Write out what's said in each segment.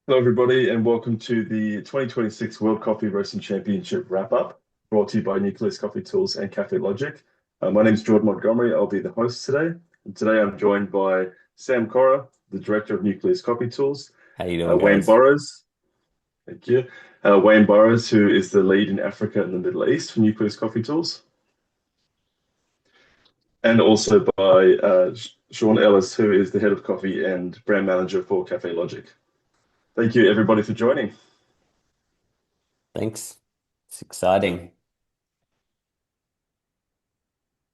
Hello, everybody, and welcome to the 2026 World Coffee Roasting Championship wrap-up, brought to you by Nucleus Coffee Tools and Kaffelogic. My name is Jordan Montgomery. I'll be the host today. And today I'm joined by Sam Cora, the director of Nucleus Coffee Tools, How you doing, Wayne guys? Burrows, thank you, Wayne Burrows, who is the lead in Africa and the Middle East for Nucleus Coffee Tools, and also by Sean Ellis, who is the head of coffee and brand manager for Kaffelogic. Thank you, everybody, for joining. Thanks. It's exciting.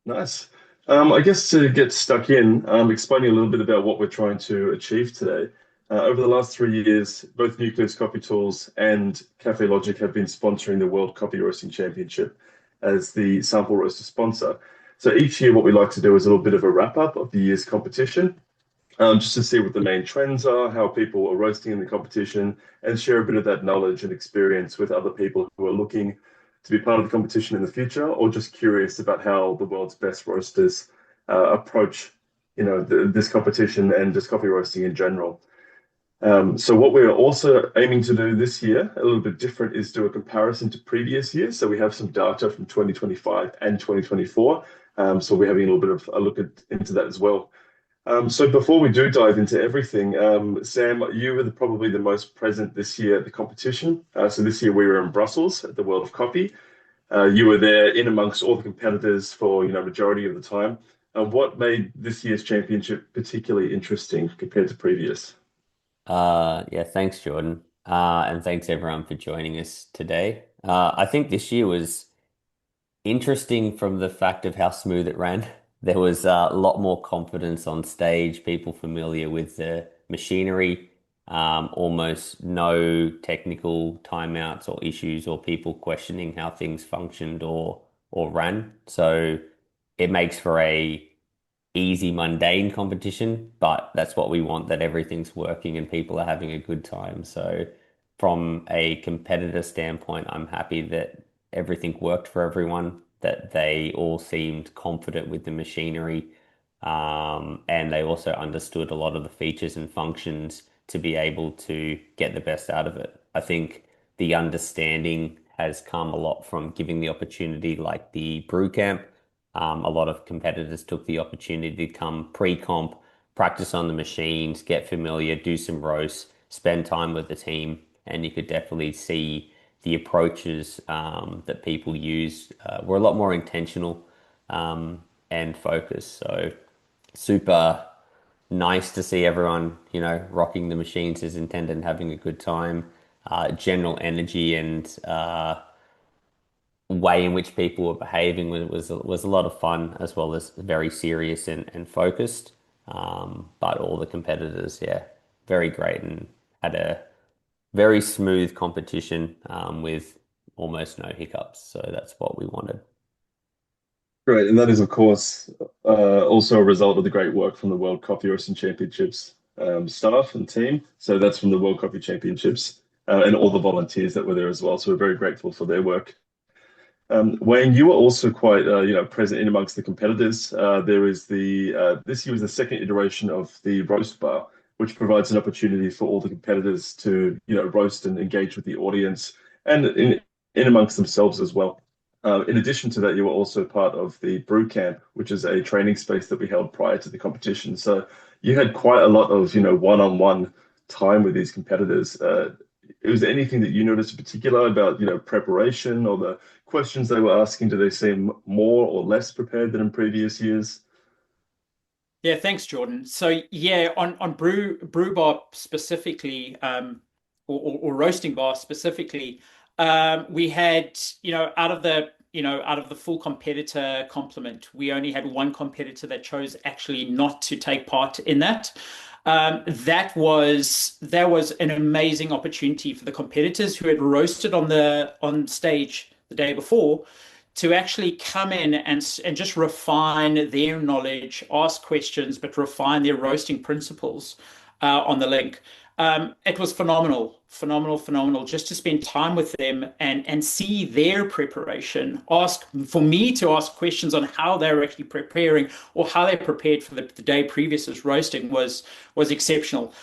Nice. I guess to get stuck in, explaining a little bit about what we're trying to achieve today. Over the last 3 years, both Nucleus Coffee Tools and Cafe Logic have been sponsoring the World Coffee Roasting Championship as the sample roaster sponsor. So each year, what we like to do is a little bit of a wrap up of the year's competition, just to see what the main trends are, how people are roasting in the competition, and share a bit of that knowledge and experience with other people who are looking to be part of the competition in the future, or just curious about how the world's best roasters approach, this competition and just coffee roasting in general. So what we're also aiming to do this year, a little bit different, is do a comparison to previous years. So we have some data from 2025 and 2024. So we're having a little bit of a look into that as well. So before we do dive into everything, Sam, you were probably the most present this year at the competition. So this year we were in Brussels at the World of Coffee. You were there in amongst all the competitors for majority of the time. What made this year's championship particularly interesting compared to previous? Yeah, thanks, Jordan. And thanks everyone for joining us today. I think this year was interesting from the fact of how smooth it ran. There was a lot more confidence on stage, people familiar with the machinery, almost no technical timeouts or issues or people questioning how things functioned or ran. So it makes for a easy, mundane competition, but that's what we want, that everything's working and people are having a good time. So from a competitor standpoint, I'm happy that everything worked for everyone, that they all seemed confident with the machinery, and they also understood a lot of the features and functions to be able to get the best out of it. I think the understanding has come a lot from giving the opportunity, like the brew camp. A lot of competitors took the opportunity to come pre-comp, practice on the machines, get familiar, do some roasts, spend time with the team, and you could definitely see the approaches that people use were a lot more intentional and focused. So super nice to see everyone, rocking the machines as intended and having a good time. General energy and way in which people were behaving was a lot of fun, as well as very serious and focused. But all the competitors, yeah, very great and had a very smooth competition with almost no hiccups. So that's what we wanted. Great, and that is, of course, also a result of the great work from the World Coffee Roasting Championships staff and team. So that's from the World Coffee Championships and all the volunteers that were there as well. So we're very grateful for their work. Wayne, you were also quite, present in amongst the competitors. There is this year was the second iteration of the roast bar, which provides an opportunity for all the competitors to, roast and engage with the audience and in amongst themselves as well. In addition to that, you were also part of the brew camp, which is a training space that we held prior to the competition. So you had quite a lot of, one-on-one time with these competitors. Was there anything that you noticed in particular about, preparation or the questions they were asking? Do they seem more or less prepared than in previous years? Yeah, thanks, Jordan. So yeah, on brew bar specifically, or roasting bar specifically, we had, out of the full competitor complement, we only had one competitor that chose actually not to take part in that. That was an amazing opportunity for the competitors who had roasted on stage the day before to actually come in and just refine their knowledge, ask questions, but refine their roasting principles on the link. It was phenomenal, just to spend time with them and see their preparation. For me to ask questions on how they're actually preparing or how they prepared for the day previous as roasting was exceptional.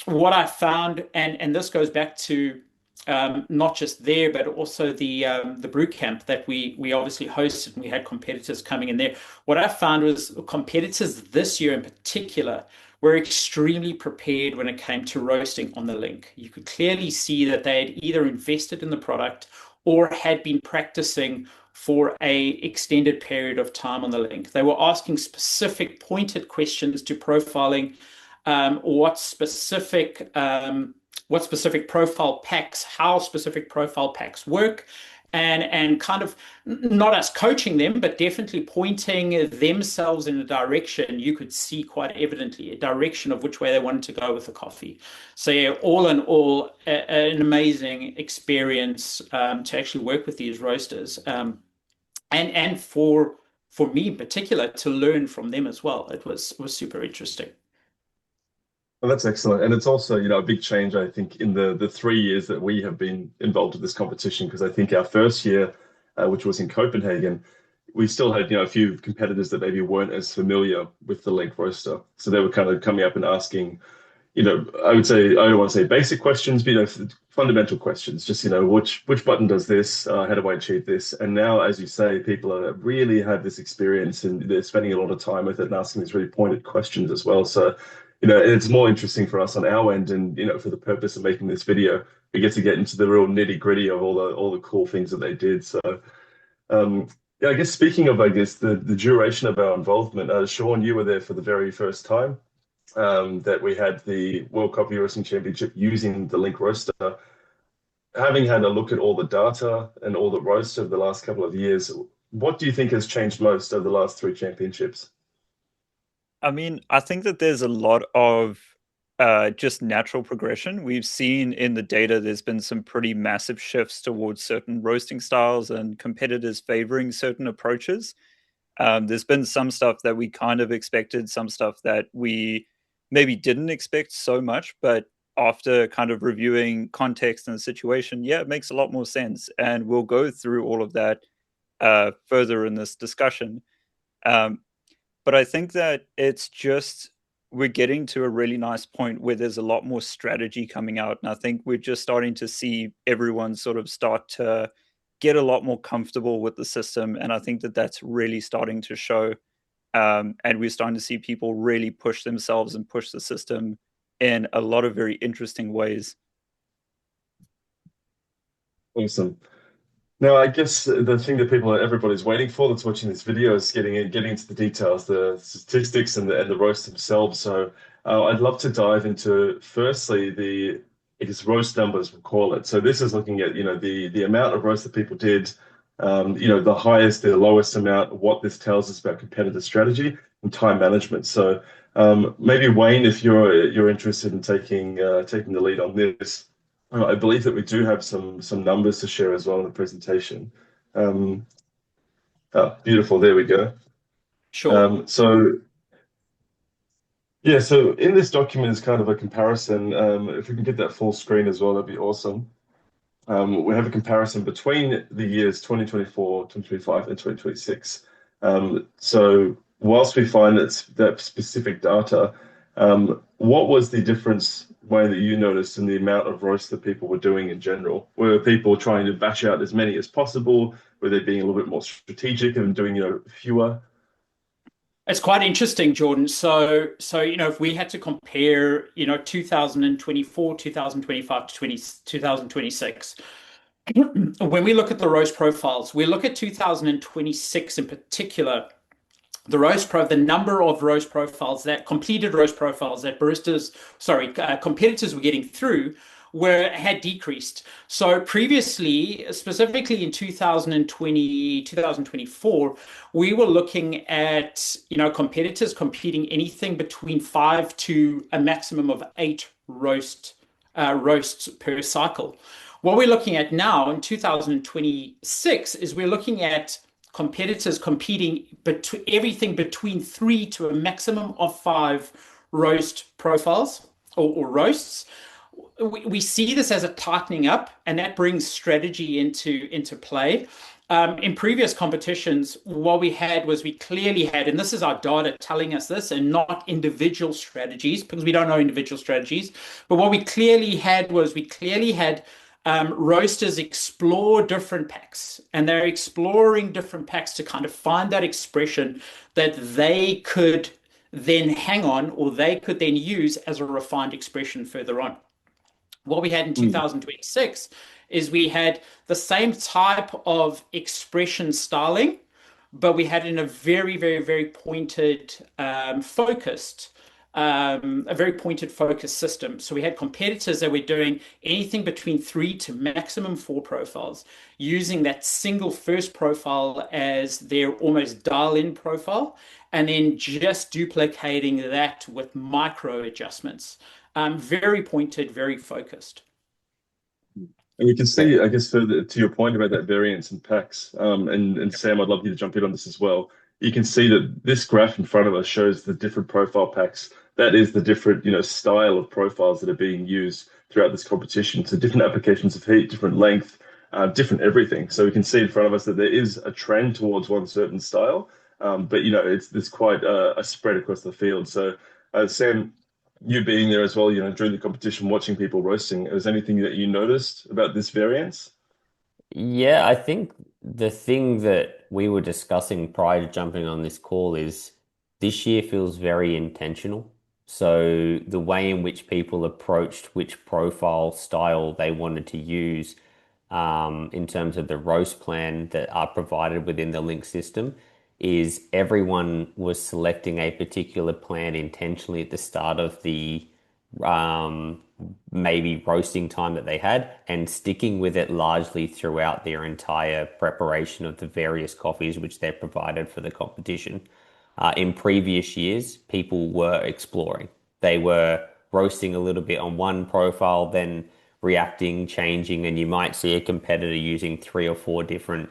What I found, and this goes back to not just there, but also the brew camp that we obviously hosted, and we had competitors coming in there. What I found was competitors this year in particular were extremely prepared when it came to roasting on the link. You could clearly see that they had either invested in the product or had been practicing for a extended period of time on the link. They were asking specific pointed questions to profiling, what specific profile packs, how specific profile packs work, and kind of not us coaching them, but definitely pointing themselves in a direction you could see quite evidently, a direction of which way they wanted to go with the coffee. So yeah, all in all, an amazing experience to actually work with these roasters, and for me in particular to learn from them as well. It was super interesting. Well, that's excellent. And it's also, a big change, I think, in the 3 years that we have been involved with this competition, because I think our first year, which was in Copenhagen, we still had, a few competitors that maybe weren't as familiar with the link roaster. So they were kind of coming up and asking, I would say, I don't want to say basic questions, but, fundamental questions, just, which button does this? How do I achieve this? And now, as you say, people are really have this experience and they're spending a lot of time with it and asking these really pointed questions as well. So, it's more interesting for us on our end, and for the purpose of making this video, we get into the real nitty gritty of all the cool things that they did. So, yeah, I guess speaking of, the duration of our involvement, Sean, you were there for the very first time that we had the World Coffee Roasting Championship using the link roaster. Having had a look at all the data and all the roasts over the last couple of years, what do you think has changed most over the last 3 championships? I mean, I think that there's a lot of just natural progression. We've seen in the data there's been some pretty massive shifts towards certain roasting styles and competitors favoring certain approaches. There's been some stuff that we kind of expected, some stuff that we maybe didn't expect so much, but after kind of reviewing context and the situation, yeah, it makes a lot more sense. And we'll go through all of that further in this discussion. But I think that it's just, we're getting to a really nice point where there's a lot more strategy coming out. And I think we're just starting to see everyone sort of start to get a lot more comfortable with the system. And I think that that's really starting to show. And we're starting to see people really push themselves and push the system in a lot of very interesting ways. Awesome. Now, I guess the thing that everybody's waiting for that's watching this video is getting into the details, the statistics and the roasts themselves. So I'd love to dive into, firstly, roast numbers, we'll call it. So this is looking at, the amount of roast that people did, the highest, the lowest amount, what this tells us about competitive strategy and time management. So maybe Wayne, if you're interested in taking the lead on this. I believe that we do have some numbers to share as well in the presentation. Oh, beautiful. There we go. Sure. So in this document is kind of a comparison. If we can get that full screen as well, that'd be awesome. We have a comparison between the years 2024, 2025, and 2026. So whilst we find that specific data, what was the difference, Wayne, that you noticed in the amount of roasts that people were doing in general? Were people trying to bash out as many as possible? Were they being a little bit more strategic and doing, fewer? It's quite interesting, Jordan. So if we had to compare, 2024, 2025 to 2026, when we look at the roast profiles, we look at 2026 in particular. The number of roast profiles, that completed roast profiles that competitors were getting through had decreased. So previously, specifically in 2020, 2024, we were looking at, competitors competing anything between 5 to a maximum of 8 roasts per cycle. What we're looking at now in 2026 is we're looking at competitors competing everything between 3 to a maximum of 5 roast profiles or roasts, we see this as a tightening up, and that brings strategy into play. In previous competitions, what we had was we clearly had, and this is our data telling us this, and not individual strategies, because we don't know individual strategies. But what we clearly had was roasters explore different packs, and they're exploring different packs to kind of find that expression that they could then hang on, or they could then use as a refined expression further on. What we had in 2026 is we had the same type of expression styling, but we had in a very, very, very pointed, focused, a very pointed focus system. So we had competitors that were doing anything between 3 to maximum 4 profiles, using that single first profile as their almost dial-in profile, and then just duplicating that with micro adjustments. Very pointed, very focused. And we can see, I guess, further to your point about that variance in packs, and Sam, I'd love you to jump in on this as well. You can see that this graph in front of us shows the different profile packs. That is the different, style of profiles that are being used throughout this competition. So different applications of heat, different length, different everything. So we can see in front of us that there is a trend towards one certain style, but there's quite a spread across the field. So Sam, you being there as well, during the competition, watching people roasting, is there anything that you noticed about this variance? Yeah, I think the thing that we were discussing prior to jumping on this call is this year feels very intentional. So the way in which people approached which profile style they wanted to use, in terms of the roast plan that are provided within the link system, is everyone was selecting a particular plan intentionally at the start of the um, maybe roasting time that they had, and sticking with it largely throughout their entire preparation of the various coffees which they're provided for the competition. In previous years, people were exploring. They were roasting a little bit on one profile, then reacting, changing, and you might see a competitor using 3 or 4 different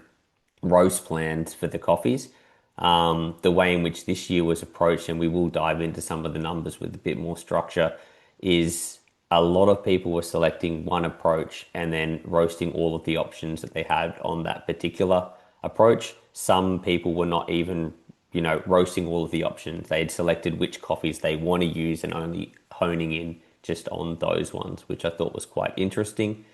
roast plans for the coffees. The way in which this year was approached, and we will dive into some of the numbers with a bit more structure, is a lot of people were selecting one approach and then roasting all of the options that they had on that particular approach. Some people were not even, roasting all of the options. They had selected which coffees they want to use and only honing in just on those ones, which I thought was quite interesting.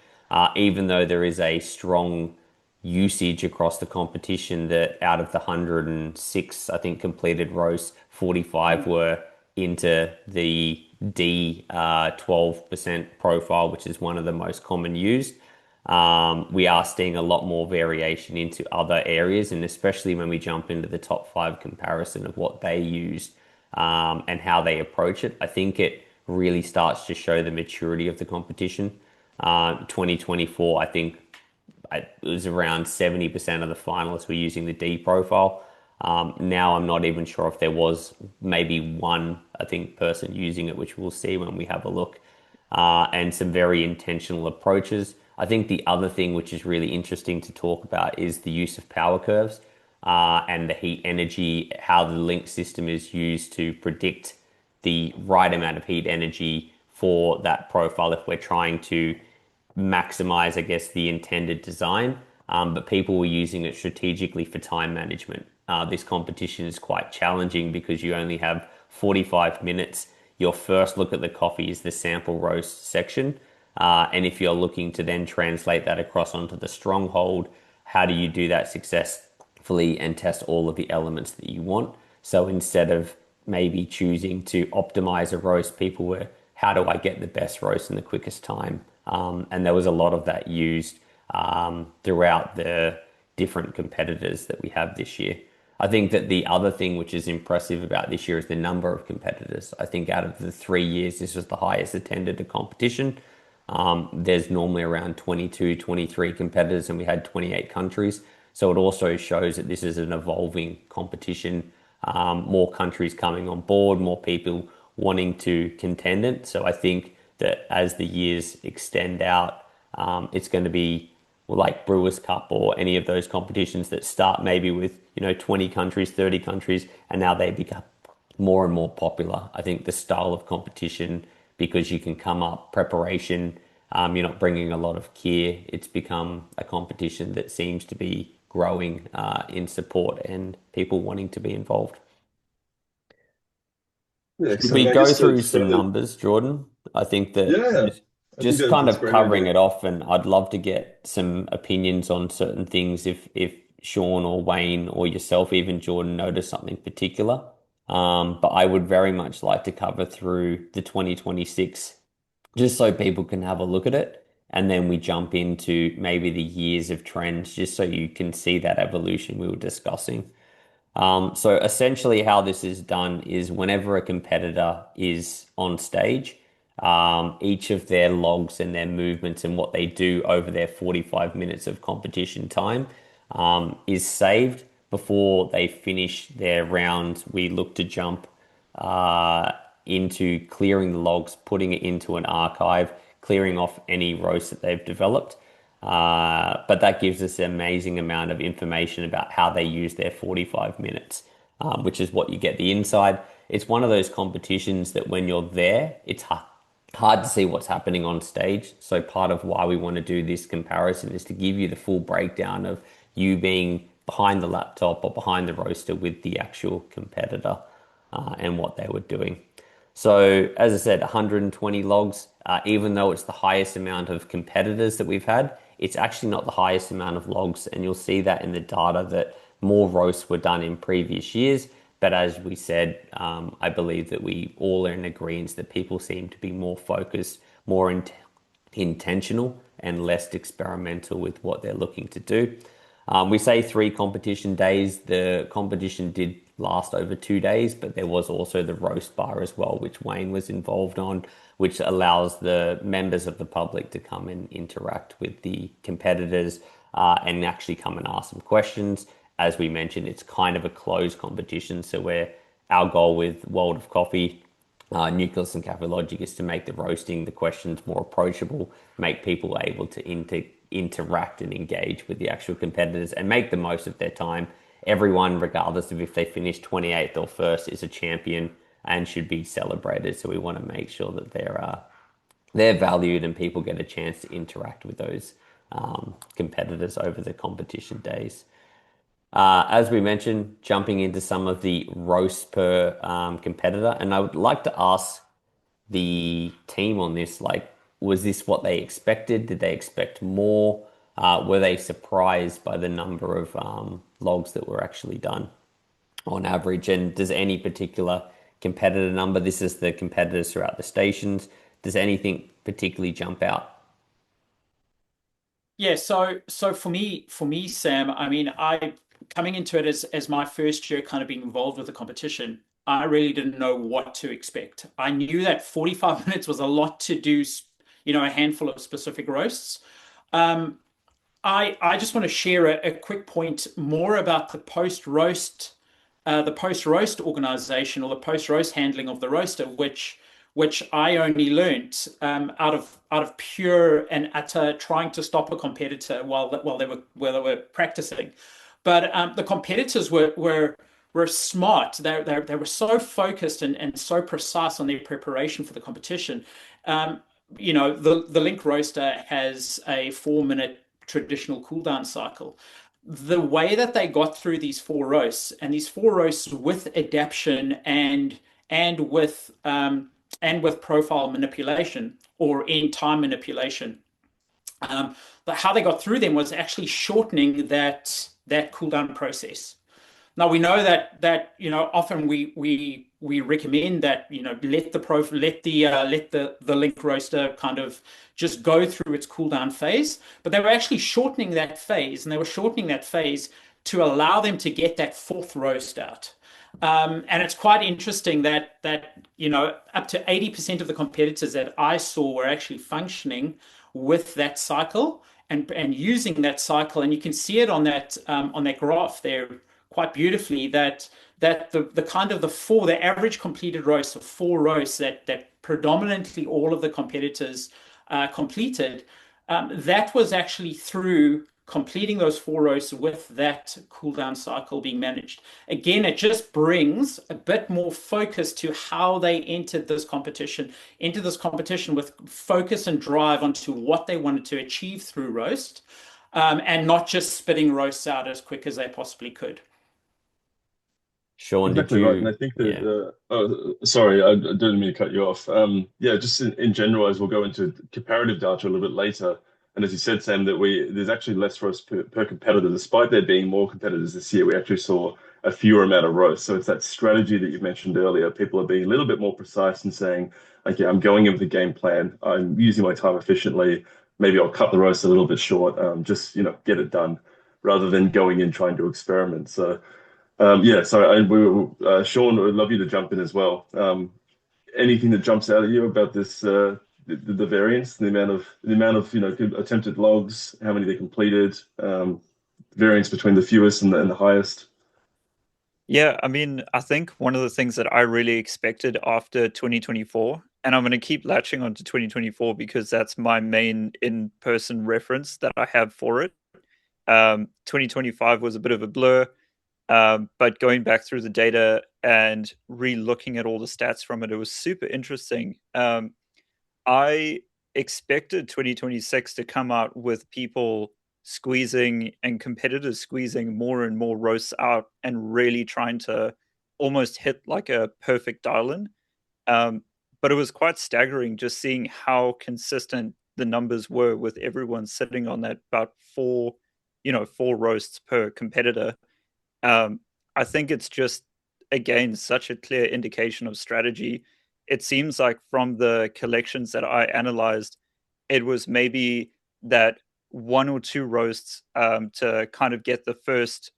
Even though there is a strong usage across the competition, that out of the 106, I think, completed roasts, 45 were into the D 12% profile, which is one of the most common used. We are seeing a lot more variation into other areas, and especially when we jump into the top 5 comparison of what they used, and how they approach it. I think it really starts to show the maturity of the competition. 2024, I think it was around 70% of the finalists were using the D profile. Now I'm not even sure if there was maybe one, I think, person using it, which we'll see when we have a look, and some very intentional approaches. I think the other thing which is really interesting to talk about is the use of power curves, and the heat energy, how the link system is used to predict the right amount of heat energy for that profile if we're trying to maximize, I guess, the intended design. But people were using it strategically for time management. This competition is quite challenging because you only have 45 minutes. Your first look at the coffee is the sample roast section. And if you're looking to then translate that across onto the stronghold, how do you do that successfully and test all of the elements that you want? So instead of maybe choosing to optimize a roast, people were, how do I get the best roast in the quickest time? And there was a lot of that used throughout the different competitors that we have this year. I think that the other thing which is impressive about this year is the number of competitors. I think out of the 3 years, this was the highest attended competition. There's normally around 22, 23 competitors, and we had 28 countries. So it also shows that this is an evolving competition. More countries coming on board, more people wanting to contend it. So I think that as the years extend out, it's going to be like Brewers Cup or any of those competitions that start maybe with 20 countries, 30 countries, and now they become more and more popular. I think the style of competition because you can come up preparation. You're not bringing a lot of gear. It's become a competition that seems to be growing in support and people wanting to be involved. Yeah, Should we excellent. I go guess through to some further, numbers, Jordan? I think that yeah, I think just kind that's a of great covering idea. it off, and I'd love to get some opinions on certain things if Sean or Wayne or yourself, even Jordan, notice something particular. But I would very much like to cover through the 2026 just so people can have a look at it. And then we jump into maybe the years of trends, just so you can see that evolution we were discussing. So essentially, how this is done is whenever a competitor is on stage, each of their logs and their movements and what they do over their 45 minutes of competition time is saved before they finish their rounds. We look to jump into clearing the logs, putting it into an archive, clearing off any roasts that they've developed. But that gives us an amazing amount of information about how they use their 45 minutes, which is what you get the inside. It's one of those competitions that when you're there, it's hard to see what's happening on stage. So part of why we want to do this comparison is to give you the full breakdown of you being behind the laptop or behind the roaster with the actual competitor and what they were doing. So, as I said, 120 logs, even though it's the highest amount of competitors that we've had, it's actually not the highest amount of logs. And you'll see that in the data that more roasts were done in previous years. But as we said, I believe that we all are in agreement that people seem to be more focused, more intentional, and less experimental with what they're looking to do. We say 3 competition days. The competition did last over 2 days, but there was also the roast bar as well, which Wayne was involved on, which allows the members of the public to come and interact with the competitors and actually come and ask some questions. As we mentioned, it's kind of a closed competition, so our goal with World of Coffee, Nucleus and Kaffelogic is to make the roasting, the questions more approachable, make people able to interact and engage with the actual competitors and make the most of their time. Everyone, regardless of if they finish 28th or 1st, is a champion and should be celebrated. So we want to make sure that they're valued and people get a chance to interact with those competitors over the competition days. As we mentioned, jumping into some of the roasts per competitor, and I would like to ask the team on this, like, was this what they expected? Did they expect more? Were they surprised by the number of logs that were actually done on average? And does any particular competitor number, this is the competitors throughout the stations, does anything particularly jump out? Yeah, so for me, Sam, I mean, I coming into it as my first year kind of being involved with the competition, I really didn't know what to expect. I knew that 45 minutes was a lot to do, a handful of specific roasts. I just want to share a quick point more about the post roast organization, or the post roast handling of the roaster, which I only learnt out of pure and utter trying to stop a competitor while they were practicing. But the competitors were smart. They were so focused and so precise on their preparation for the competition. The Link roaster has a 4-minute traditional cooldown cycle. The way that they got through these 4 roasts, and these 4 roasts with adaption and with profile manipulation or in time manipulation, how they got through them was actually shortening that cooldown process. Now we know that often we recommend that let the Link roaster kind of just go through its cooldown phase, but they were actually shortening that phase, and they were shortening that phase to allow them to get that 4th roast out. And it's quite interesting that up to 80% of the competitors that I saw were actually functioning with that cycle and using that cycle, and you can see it on that graph there quite beautifully, that the kind of the average completed roast of 4 roasts that predominantly all of the competitors completed, that was actually through completing those 4 roasts with that cool down cycle being managed. Again, it just brings a bit more focus to how they entered this competition, with focus and drive onto what they wanted to achieve through roast, and not just spitting roasts out as quick as they possibly could. Sean, Exactly right. And I think that, sorry, I didn't mean to cut you off. Yeah, just in general, as we'll go into comparative data a little bit later. And as you said, Sam, that there's actually less roasts per competitor. Despite there being more competitors this year, we actually saw a fewer amount of roasts. So it's that strategy that you mentioned earlier. People are being a little bit more precise and saying, okay, I'm going in with the game plan. I'm using my time efficiently. Maybe I'll cut the roast a little bit short. Just, get it done rather than going in trying to experiment. So yeah, so Sean, I'd love you to jump in as well. Anything that jumps out at you about this, the variance, the amount of attempted logs, how many they completed, variance between the fewest and the highest. Yeah, I mean, I think one of the things that I really expected after 2024, and I'm going to keep latching on to 2024 because that's my main in-person reference that I have for it. 2025 was a bit of a blur. But going back through the data and re-looking at all the stats from it, it was super interesting. I expected 2026 to come out with people squeezing and competitors squeezing more and more roasts out and really trying to almost hit like a perfect dial-in. But it was quite staggering just seeing how consistent the numbers were with everyone sitting on that about 4 roasts per competitor. I think it's just, again, such a clear indication of strategy. It seems like from the collections that I analyzed, it was maybe that 1 or 2 roasts to kind of get the first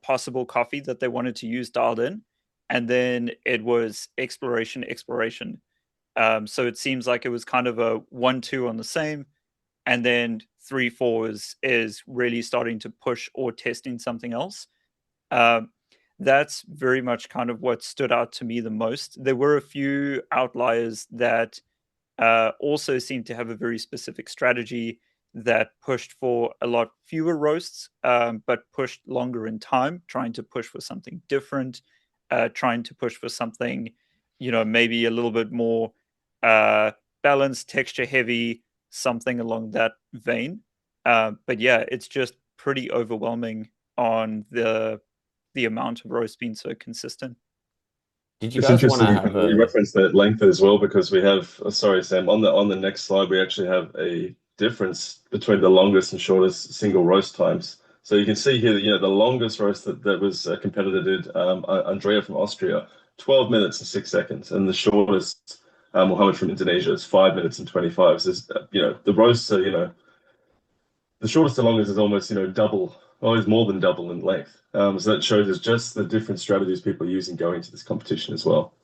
possible coffee that they wanted to use dialed in. And then it was exploration. So it seems like it was kind of a 1-2 on the same. And then 3-4 is really starting to push or testing something else. That's very much kind of what stood out to me the most. There were a few outliers that also seemed to have a very specific strategy that pushed for a lot fewer roasts, but pushed longer in time, trying to push for something different, trying to push for something, maybe a little bit more balanced, texture heavy, something along that vein. But yeah, it's just pretty overwhelming on the amount of roast being so consistent. Did you It's guys want to interesting have you reference that length as well because we have, sorry, Sam, on the next slide, we actually have a difference between the longest and shortest single roast times. So you can see here that, the longest roast that was a competitor did, Andrea from Austria, 12 minutes and 6 seconds. And the shortest, Mohammed from Indonesia, is 5 minutes and 25. So, the roasts are, the shortest to longest is almost, double, always more than double in length. So that shows us just the different strategies people are using going into this competition as well.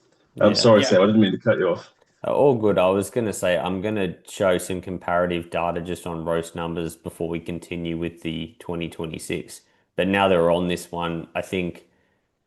Sorry, Yeah. Sam, I didn't mean to cut you off. All good. I was going to say, I'm going to show some comparative data just on roast numbers before we continue with the 2026. But now that we're on this one, I think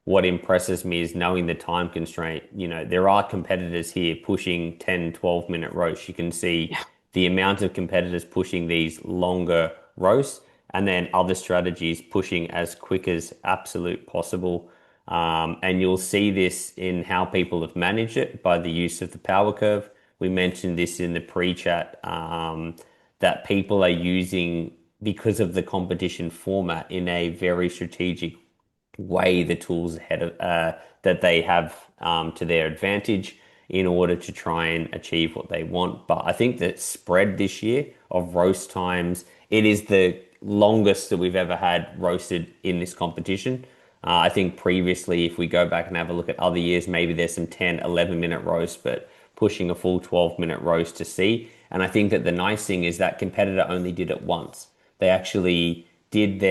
what impresses me is knowing the time constraint. There are competitors here pushing 10, 12-minute roasts. You can see the amount of competitors pushing these longer roasts and then other strategies pushing as quick as absolute possible. And you'll see this in how people have managed it by the use of the power curve. We mentioned this in the pre-chat that people are using, because of the competition format, in a very strategic way, the tools that they have to their advantage in order to try and achieve what they want. But I think that spread this year of roast times, it is the longest that we've ever had roasted in this competition. I think previously, if we go back and have a look at other years, maybe there's some 10, 11-minute roasts, but pushing a full 12-minute roast to see. And I think that the nice thing is that competitor only did it once. They actually did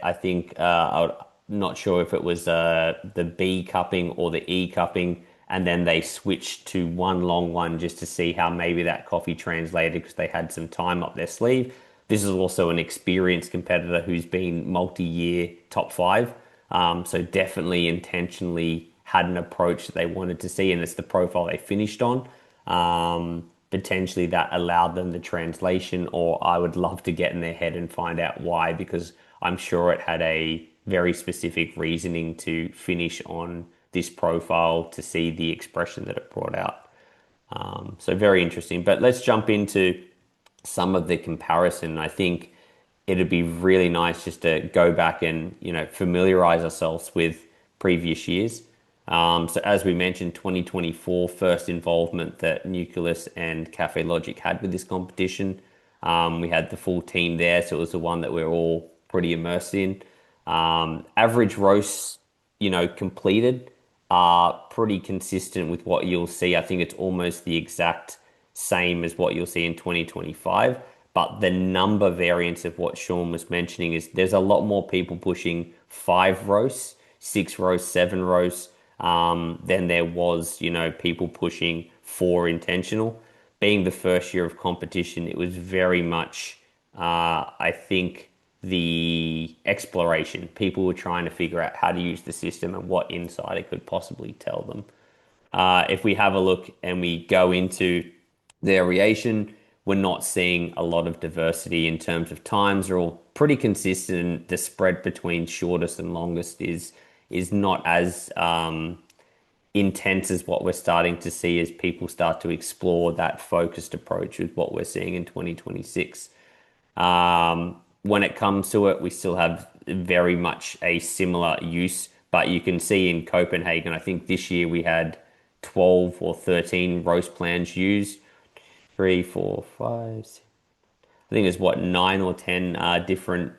I think, I'm not sure if it was the B cupping or the E cupping, and then they switched to one long one just to see how maybe that coffee translated because they had some time up their sleeve. This is also an experienced competitor who's been multi-year top 5. So definitely intentionally had an approach that they wanted to see, and it's the profile they finished on. potentially that allowed them the translation, or I would love to get in their head and find out why, because I'm sure it had a very specific reasoning to finish on this profile to see the expression that it brought out. So very interesting. But let's jump into some of the comparison. I think it'd be really nice just to go back and, familiarize ourselves with previous years. So as we mentioned, 2024, first involvement that Nucleus and Kaffelogic had with this competition. We had the full team there, so it was the one that we're all pretty immersed in. Average roasts, completed are pretty consistent with what you'll see. I think it's almost the exact same as what you'll see in 2025. But the number variance of what Sean was mentioning is there's a lot more people pushing 5 roasts, 6 roasts, 7 roasts, than there was, people pushing 4 intentional. Being the first year of competition, it was very much, I think, the exploration. People were trying to figure out how to use the system and what insight it could possibly tell them. If we have a look and we go into variation, we're not seeing a lot of diversity in terms of times. They're all pretty consistent. The spread between shortest and longest is not as intense as what we're starting to see as people start to explore that focused approach with what we're seeing in 2026. When it comes to it, we still have very much a similar use, but you can see in Copenhagen, I think this year we had 12 or 13 roast plans used. 3, 4, 5, 6. I think there's 9 or 10 different,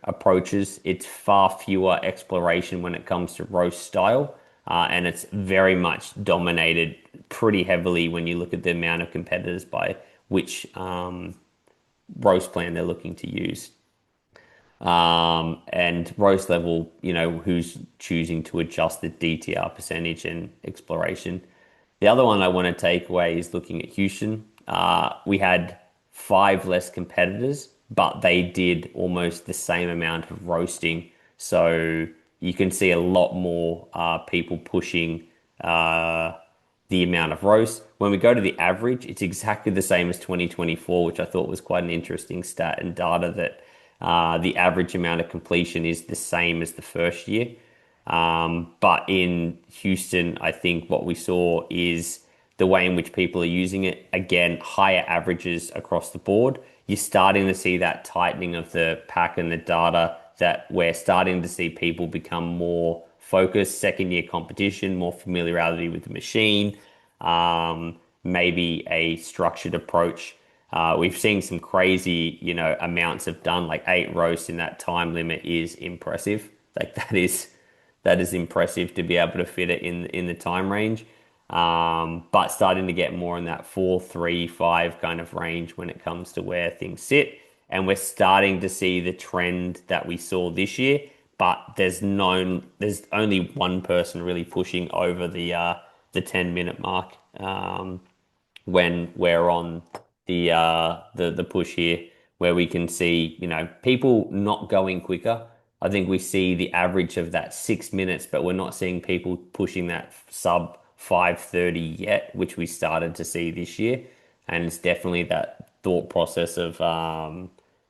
approaches. It's far fewer exploration when it comes to roast style, and it's very much dominated pretty heavily when you look at the amount of competitors by which roast plan they're looking to use. And roast level, who's choosing to adjust the DTR percentage and exploration. The other one I want to take away is looking at Houston. We had 5 less competitors, but they did almost the same amount of roasting. So you can see a lot more people pushing the amount of roast. When we go to the average, it's exactly the same as 2024, which I thought was quite an interesting stat and data that the average amount of completion is the same as the first year. But in Houston, I think what we saw is the way in which people are using it. Again, higher averages across the board. You're starting to see that tightening of the pack and the data, that we're starting to see people become more focused, second year competition, more familiarity with the machine, maybe a structured approach. We've seen some crazy, amounts of done, like 8 roasts in that time limit is impressive. Like that is impressive to be able to fit it in the time range. But starting to get more in that 4, 3, 5 kind of range when it comes to where things sit. And we're starting to see the trend that we saw this year, but there's only one person really pushing over the 10-minute mark when we're on the push here, where we can see, people not going quicker. I think we see the average of that 6 minutes, but we're not seeing people pushing that sub 5:30 yet, which we started to see this year. And it's definitely that thought process of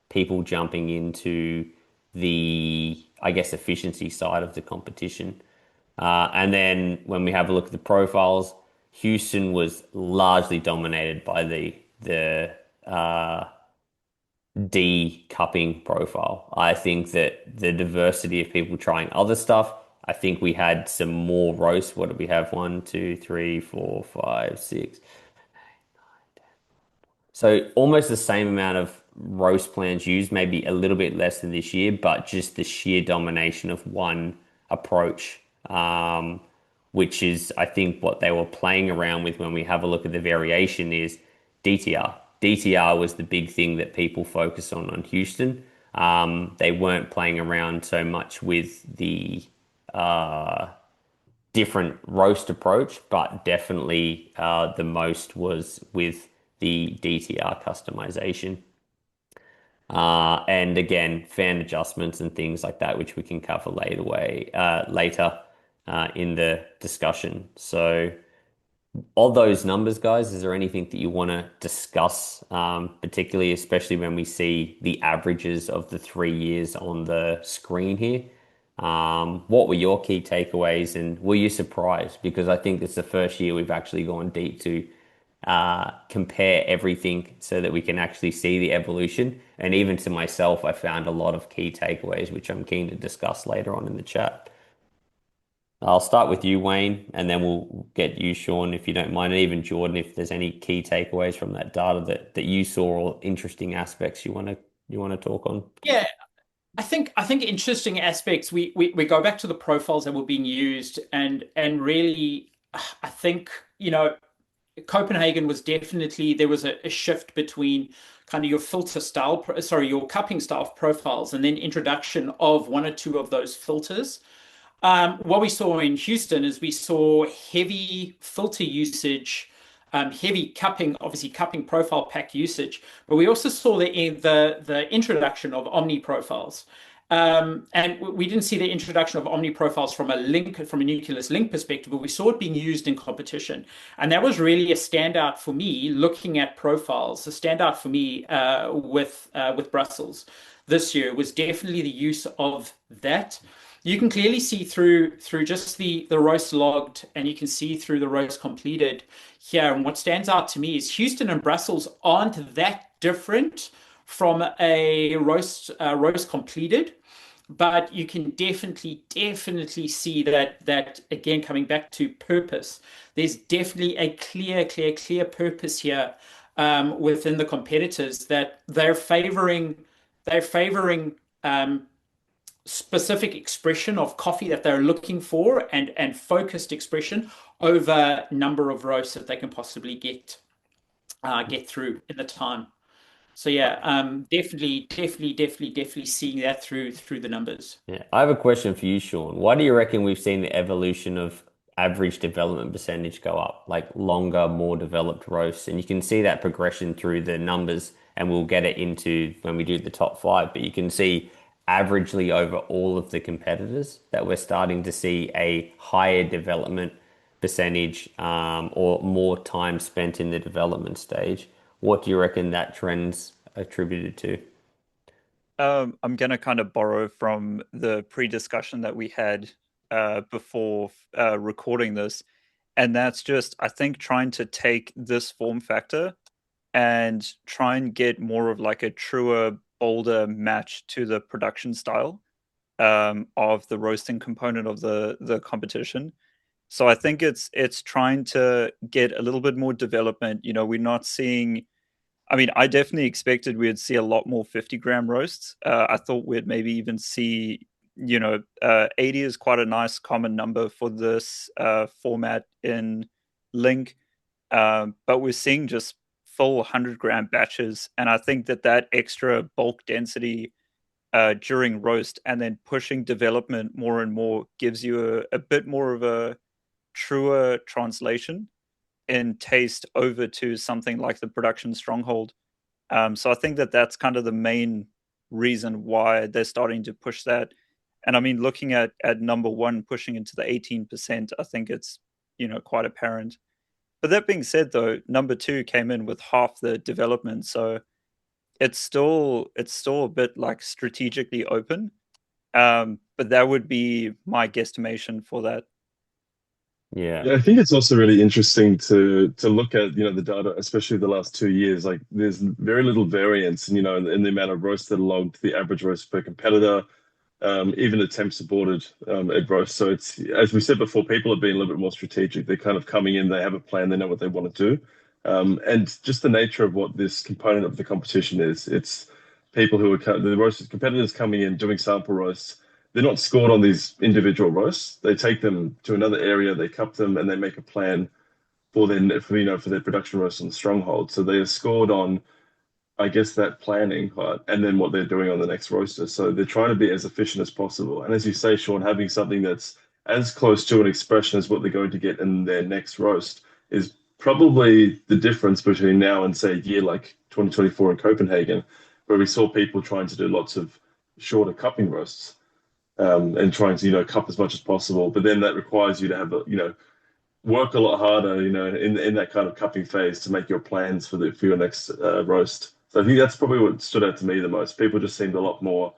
people jumping into the, I guess, efficiency side of the competition. And then when we have a look at the profiles, Houston was largely dominated by the D cupping profile. I think that the diversity of people trying other stuff, I think we had some more roast. What did we have? 1, 2, 3, 4, 5, 6. So almost the same amount of roast plans used, maybe a little bit less than this year, but just the sheer domination of one approach, which is, I think, what they were playing around with when we have a look at the variation is DTR. DTR was the big thing that people focus on Houston. They weren't playing around so much with the different roast approach, but definitely the most was with the DTR customization. And again, fan adjustments and things like that, which we can cover later in the discussion. So of those numbers, guys, is there anything that you want to discuss, particularly, especially when we see the averages of the 3 years on the screen here? What were your key takeaways, and were you surprised? Because I think it's the first year we've actually gone deep to compare everything so that we can actually see the evolution. And even to myself, I found a lot of key takeaways, which I'm keen to discuss later on in the chat. I'll start with you, Wayne, and then we'll get you, Sean, if you don't mind, and even Jordan, if there's any key takeaways from that data that you saw or interesting aspects you want to talk on. Yeah, I think interesting aspects. We go back to the profiles that were being used, and really, I think Copenhagen was definitely, there was a shift between kind of your filter style, your cupping style profiles, and then introduction of one or two of those filters. What we saw in Houston is we saw heavy filter usage, heavy cupping, obviously cupping profile pack usage, but we also saw the introduction of Omni profiles. And we didn't see the introduction of Omni profiles from a Nucleus link perspective, but we saw it being used in competition. And that was really a standout for me looking at profiles. A standout for me with Brussels this year was definitely the use of that. You can clearly see through just the roast logged, and you can see through the roast completed here. And what stands out to me is Houston and Brussels aren't that different from a roast completed, but you can definitely see that again, coming back to purpose, there's definitely a clear purpose here within the competitors, that they're favoring specific expression of coffee that they're looking for, and focused expression over number of roasts that they can possibly get through in the time. So yeah, definitely seeing that through the numbers. Yeah, I have a question for you, Sean. Why do you reckon we've seen the evolution of average development percentage go up, like longer, more developed roasts? And you can see that progression through the numbers, and we'll get it into when we do the top five. But you can see averagely over all of the competitors that we're starting to see a higher development percentage, or more time spent in the development stage. What do you reckon that trend's attributed to? I'm going to kind of borrow from the pre-discussion that we had before recording this. And that's just, I think, trying to take this form factor and try and get more of like a truer, bolder match to the production style of the roasting component of the competition. So I think it's trying to get a little bit more development. We're not seeing. I mean, I definitely expected we'd see a lot more 50-gram roasts. I thought we'd maybe even see, 80 is quite a nice common number for this format in Link. But we're seeing just full 100-gram batches. And I think that extra bulk density during roast and then pushing development more and more gives you a bit more of a truer translation in taste over to something like the production stronghold. So I think that's kind of the main reason why they're starting to push that. And I mean, looking at number one pushing into the 18%, I think it's quite apparent. But that being said, though, number two came in with half the development, so it's still a bit like strategically open. But that would be my guesstimation for that. Yeah. Yeah, I think it's also really interesting to look at the data, especially the last 2 years. Like, there's very little variance, in the amount of roasts that are logged, the average roast per competitor, even attempts aborted at roast. So it's, as we said before, people have been a little bit more strategic. They're kind of coming in, they have a plan, they know what they want to do, and just the nature of what this component of the competition is. It's people who are the roasters, competitors coming in doing sample roasts. They're not scored on these individual roasts. They take them to another area, they cup them, and they make a plan for their production roast on the stronghold. So they are scored on, I guess, that planning part, and then what they're doing on the next roaster. So they're trying to be as efficient as possible. And as you say, Sean, having something that's as close to an expression as what they're going to get in their next roast is probably the difference between now and, say, a year like 2024 in Copenhagen, where we saw people trying to do lots of shorter cupping roasts, and trying to cup as much as possible. But then that requires you to have work a lot harder, in that kind of cupping phase to make your plans for your next roast. So I think that's probably what stood out to me the most. People just seemed a lot more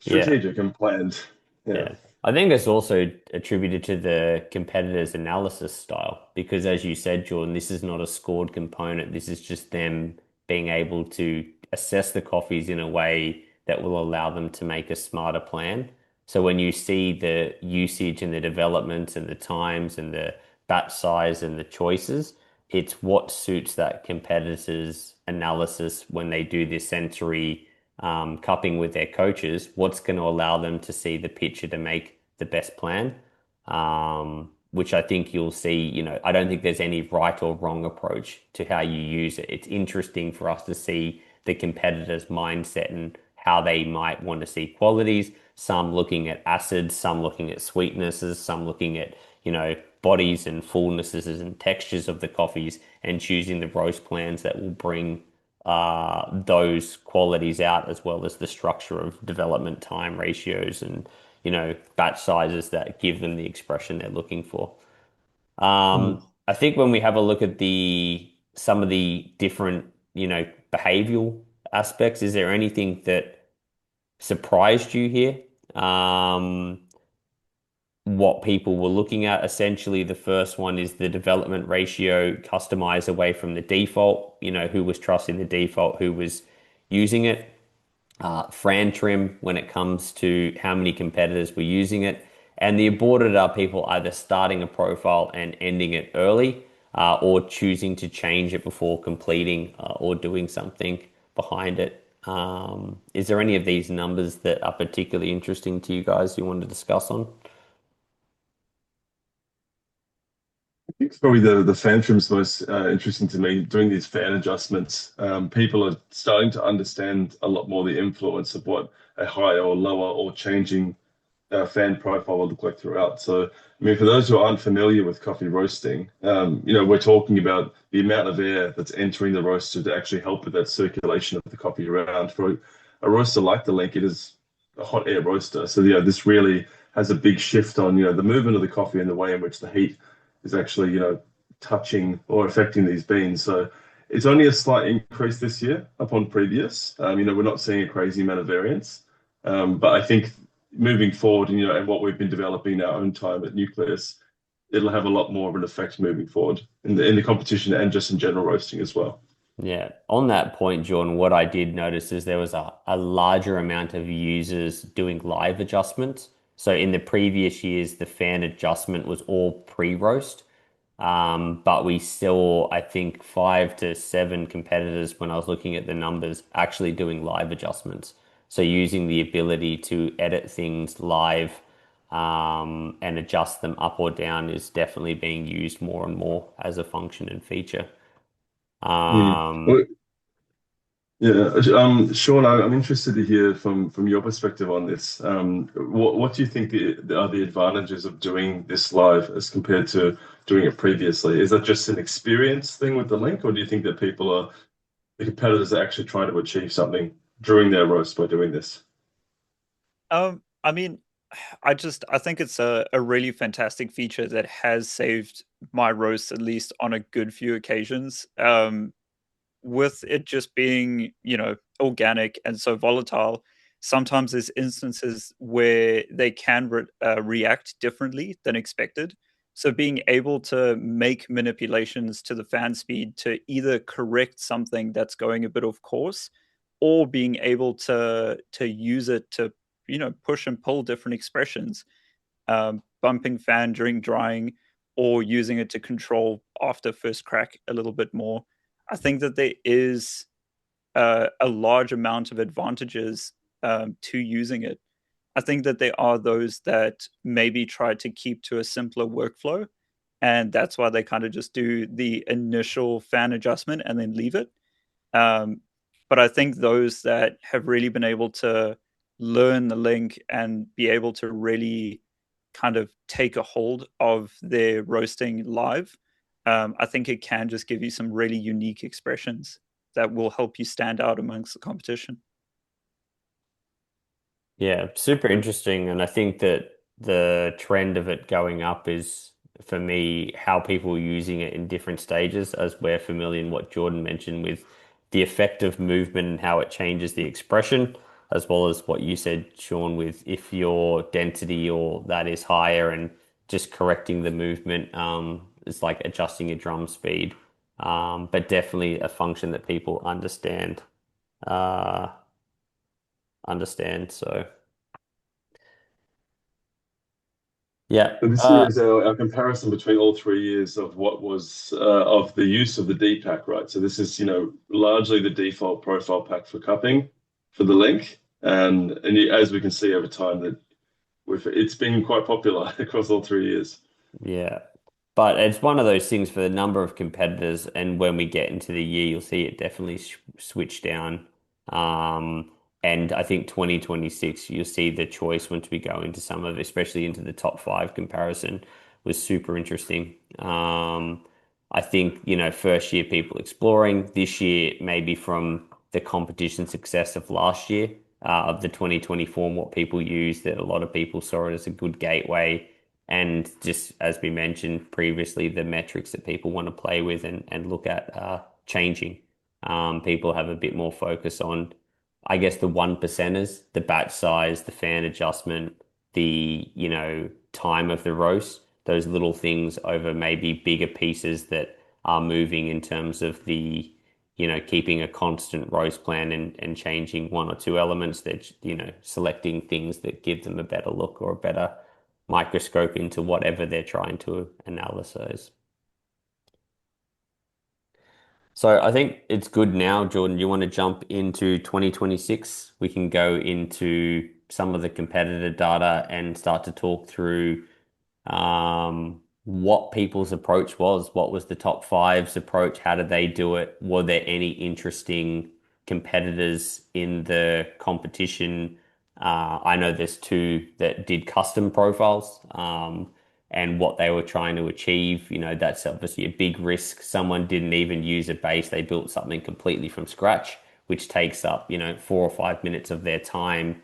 Yeah. strategic and planned. Yeah. Yeah. I think it's also attributed to the competitor's analysis style because, as you said, Jordan, this is not a scored component. This is just them being able to assess the coffees in a way that will allow them to make a smarter plan. So when you see the usage and the development and the times and the batch size and the choices, it's what suits that competitor's analysis when they do this sensory cupping with their coaches, what's going to allow them to see the picture to make the best plan. Which I think you'll see, I don't think there's any right or wrong approach to how you use it. It's interesting for us to see the competitor's mindset and how they might want to see qualities. Some looking at acids, some looking at sweetnesses, some looking at, bodies and fullnesses and textures of the coffees and choosing the roast plans that will bring those qualities out, as well as the structure of development time ratios and batch sizes that give them the expression they're looking for. Mm. I think when we have a look at the some of the different behavioral aspects, is there anything that surprised you here? What people were looking at. Essentially, the first one is the development ratio customized away from the default, who was trusting the default, who was using it. Fran trim when it comes to how many competitors were using it. And the aborted are people either starting a profile and ending it early, or choosing to change it before completing or doing something behind it. Is there any of these numbers that are particularly interesting to you guys you want to discuss on? I think it's probably the Phantom's most interesting to me. Doing these fan adjustments, people are starting to understand a lot more the influence of what a higher or lower or changing fan profile will look like throughout. So, I mean, for those who aren't familiar with coffee roasting, we're talking about the amount of air that's entering the roaster to actually help with that circulation of the coffee around. For a roaster like the Link, it is a hot air roaster. So, this really has a big shift on, the movement of the coffee and the way in which the heat is actually, touching or affecting these beans. So it's only a slight increase this year upon previous. We're not seeing a crazy amount of variance. But I think moving forward, and what we've been developing in our own time at Nucleus, it'll have a lot more of an effect moving forward in the competition and just in general roasting as well. Yeah, on that point, Jordan, what I did notice is there was a larger amount of users doing live adjustments. So in the previous years, the fan adjustment was all pre-roast. But we saw, I think, 5 to 7 competitors when I was looking at the numbers actually doing live adjustments. So using the ability to edit things live, and adjust them up or down is definitely being used more and more as a function and feature. Mm. Um, Well, yeah, Sean, I'm interested to hear from your perspective on this. What do you think are the advantages of doing this live as compared to doing it previously? Is that just an experience thing with the link, or do you think that the competitors are actually trying to achieve something during their roast by doing this? I mean, I think it's a really fantastic feature that has saved my roast at least on a good few occasions. With it just being, organic and so volatile, sometimes there's instances where they can react differently than expected. So being able to make manipulations to the fan speed to either correct something that's going a bit off course, or being able to use it to, push and pull different expressions, bumping fan during drying, or using it to control after first crack a little bit more. I think that there is a large amount of advantages to using it. I think that there are those that maybe try to keep to a simpler workflow, and that's why they kind of just do the initial fan adjustment and then leave it. Um, but I think those that have really been able to learn the link and be able to really kind of take a hold of their roasting live, I think it can just give you some really unique expressions that will help you stand out amongst the competition. yeah, super interesting. And I think that the trend of it going up is for me how people are using it in different stages, as we're familiar in what Jordan mentioned with the effect of movement and how it changes the expression, as well as what you said, Sean, with if your density or that is higher and just correcting the movement, is like adjusting your drum speed. But definitely a function that people uh, understand. So yeah, So this here is our comparison between all 3 years of what was of the use of the D pack, right? So this is, largely the default profile pack for cupping for the link, and as we can see over time that it's been quite popular across all 3 years. yeah. But it's one of those things for the number of competitors, and when we get into the year, you'll see it definitely switch down. Um, and I think 2026, you'll see the choice once we go into some of, especially into the top five comparison, was super interesting. I think, first year people exploring, this year maybe from the competition success of last year, of the 2024 and what people use, that a lot of people saw it as a good gateway and just as we mentioned previously, the metrics that people want to play with and look at are changing. People have a bit more focus on, I guess, the one percenters, the batch size, the fan adjustment, the, time of the roast, those little things over maybe bigger pieces that are moving in terms of the, keeping a constant roast plan and changing one or two elements that, selecting things that give them a better look or a better microscope into whatever they're trying to analyze. So I think it's good now, Jordan. You want to jump into 2026? We can go into some of the competitor data and start to talk through what people's approach was. What was the top five's approach? How did they do it? Were there any interesting competitors in the competition? I know there's two that did custom profiles, and what they were trying to achieve. That's obviously a big risk. Someone didn't even use a base. They built something completely from scratch, which takes up, 4 or 5 minutes of their time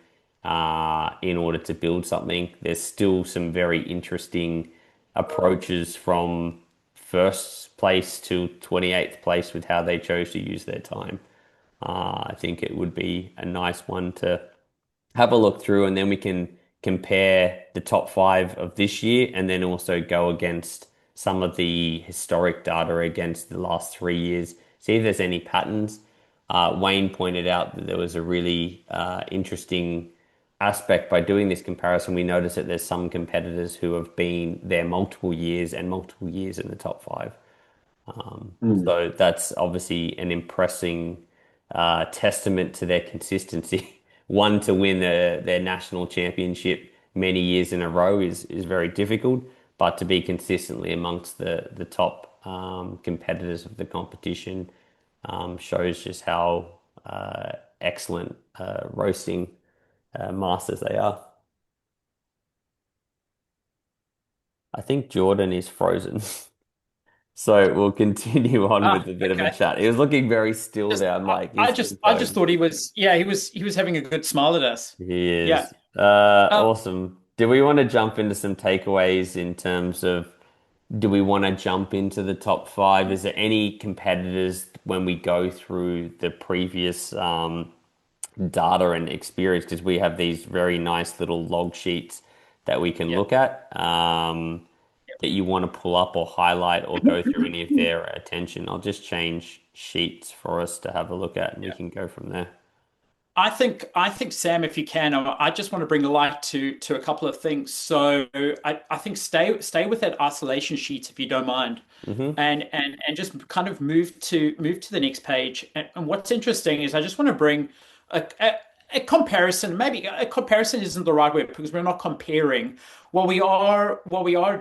in order to build something. There's still some very interesting approaches from first place to 28th place with how they chose to use their time. I think it would be a nice one to have a look through, and then we can compare the top five of this year and then also go against some of the historic data against the last 3 years, see if there's any patterns. Wayne pointed out that there was a really interesting aspect by doing this comparison. We noticed that there's some competitors who have been there multiple years and multiple years in the top five. So that's obviously an impressing testament to their consistency. One, to win their national championship many years in a row is very difficult, but to be consistently amongst the top competitors of the competition shows just how excellent roasting masters they are. I think Jordan is frozen. So we'll continue on with a bit of a Okay. chat. He was looking very still Just, there. I'm like, I he's just, still I just coding. thought he was having a good smile at us. He Yeah. is. Um, Awesome. Do we want to jump into some takeaways in terms of, do we want to jump into the top five? Is there any competitors when we go through the previous data and experience? Because we have these very nice little log sheets that we can yeah. look at, that you want to pull up or highlight or go through any of their attention. I'll just change sheets for us to have a look at and we Yeah. can go from there. I think Sam, if you can, I just want to bring the light to a couple of things. So I think stay with that isolation sheet if you don't mind, Hmm. and just kind of move to the next page. And what's interesting is I just want to bring a comparison. Maybe a comparison isn't the right word because we're not comparing. What we are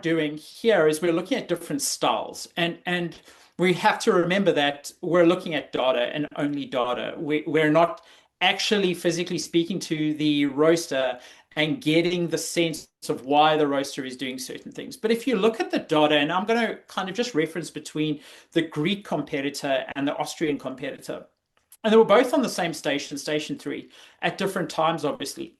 doing here is we're looking at different styles, and we have to remember that we're looking at data and only data. We're not actually physically speaking to the roaster and getting the sense of why the roaster is doing certain things. But if you look at the data, and I'm going to kind of just reference between the Greek competitor and the Austrian competitor, and they were both on the same station, station three, at different times, obviously.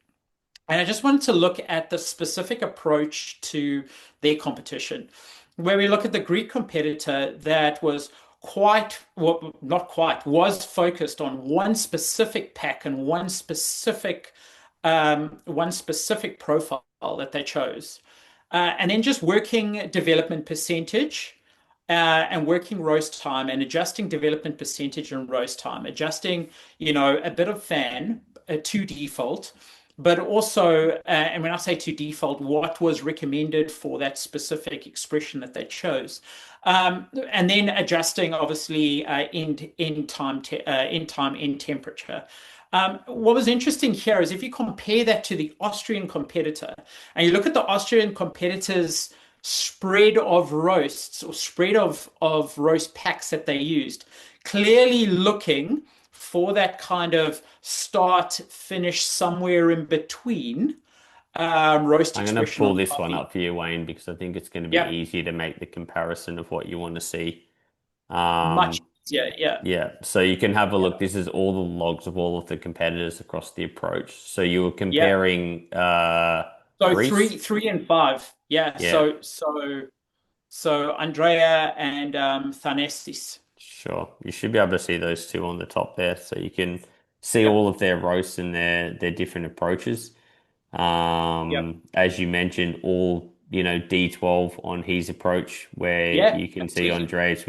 And I just wanted to look at the specific approach to their competition, where we look at the Greek competitor that was quite, well, not quite, was focused on one specific pack and one specific profile that they chose, and then just working development percentage. And working roast time and adjusting development percentage and roast time, adjusting, a bit of fan to default, but also, and when I say to default, what was recommended for that specific expression that they chose. And then adjusting, obviously, in time, in temperature. What was interesting here is if you compare that to the Austrian competitor, and you look at the Austrian competitor's spread of roasts or spread of roast packs that they used, clearly looking for that kind of start finish somewhere in between roast I'm going to expression pull on this one coffee. up for you, Wayne, because I think it's going to be Yeah, easier to make the comparison of what you want to see. much Um, easier. Yeah, yeah, so you can have a yeah. look. This is all the logs of all of the competitors across the approach. So you were Yeah. comparing So Greece. 3 and 5. Yeah. Yeah, So Andrea and Thanasis. sure. You should be able to see those two on the top there, so you can see Yep. all of their roasts and their different approaches. Yep. As you mentioned, all D12 on his approach, where Yeah. you can see Absolutely. Andreas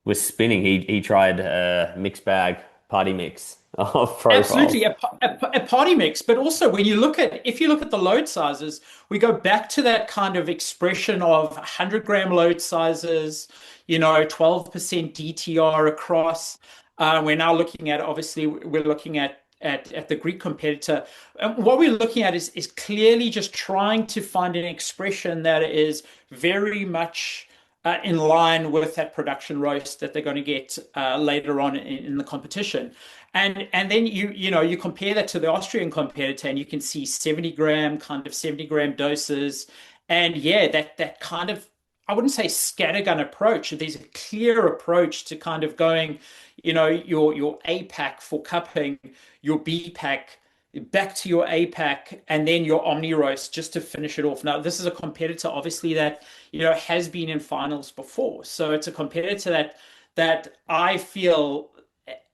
was spinning. He tried a mixed bag party mix of Absolutely, profiles. a party mix, but also when you look at if you look at the load sizes, we go back to that kind of expression of 100-gram load sizes, 12% DTR across. We're now looking at obviously we're looking at the Greek competitor. What we're looking at is clearly just trying to find an expression that is very much in line with that production roast that they're going to get later on in the competition. And then you compare that to the Austrian competitor and you can see 70-gram doses. And yeah, that kind of, I wouldn't say scattergun approach. There's a clear approach to kind of going, your A pack for cupping, your B pack back to your A pack, and then your Omni roast just to finish it off. Now, this is a competitor obviously that has been in finals before. So it's a competitor that I feel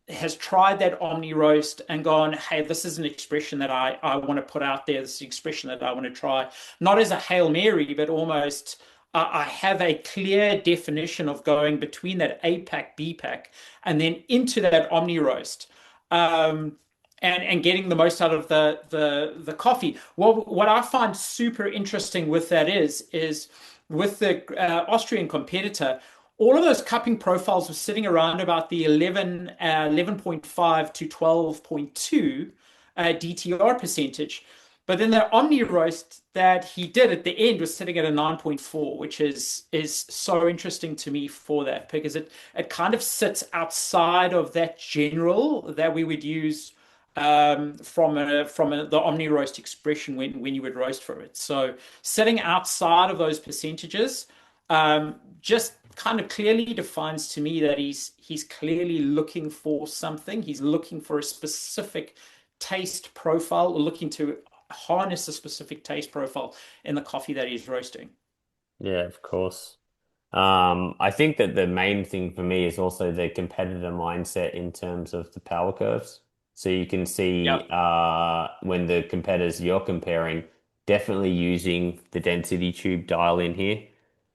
has tried that Omni roast and gone, hey, this is an expression that I want to put out there. This is an expression that I want to try, not as a Hail Mary, but almost I have a clear definition of going between that A pack, B pack, and then into that Omni roast. And getting the most out of the coffee. Well, what I find super interesting with that is with the Austrian competitor, all of those cupping profiles were sitting around about the 11.5 to 12.2 DTR percentage. But then the Omni roast that he did at the end was sitting at a 9.4, which is so interesting to me for that because it kind of sits outside of that general that we would use the Omni roast expression when you would roast for it. So sitting outside of those percentages just kind of clearly defines to me that he's clearly looking for something. He's looking for a specific taste profile, or looking to harness a specific taste profile in the coffee that he's roasting. Yeah, of course. I think that the main thing for me is also the competitor mindset in terms of the power curves. So you can see Yep. when the competitors you're comparing definitely using the density tube dial in here,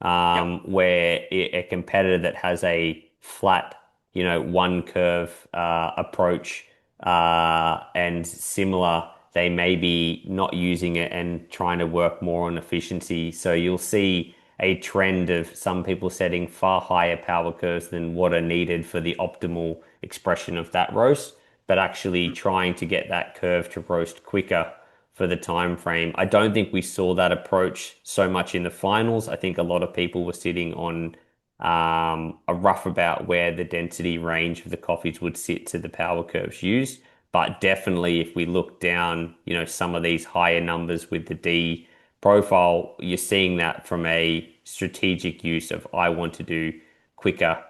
Yep. where a competitor that has a flat, one curve approach and similar, they may be not using it and trying to work more on efficiency. So you'll see a trend of some people setting far higher power curves than what are needed for the optimal expression of that roast, but actually trying to get that curve to roast quicker for the time frame. I don't think we saw that approach so much in the finals. I think a lot of people were sitting on a rough about where the density range of the coffees would sit to the power curves used. But definitely, if we look down, some of these higher numbers with the D profile, you're seeing that from a strategic use of I want to do quicker,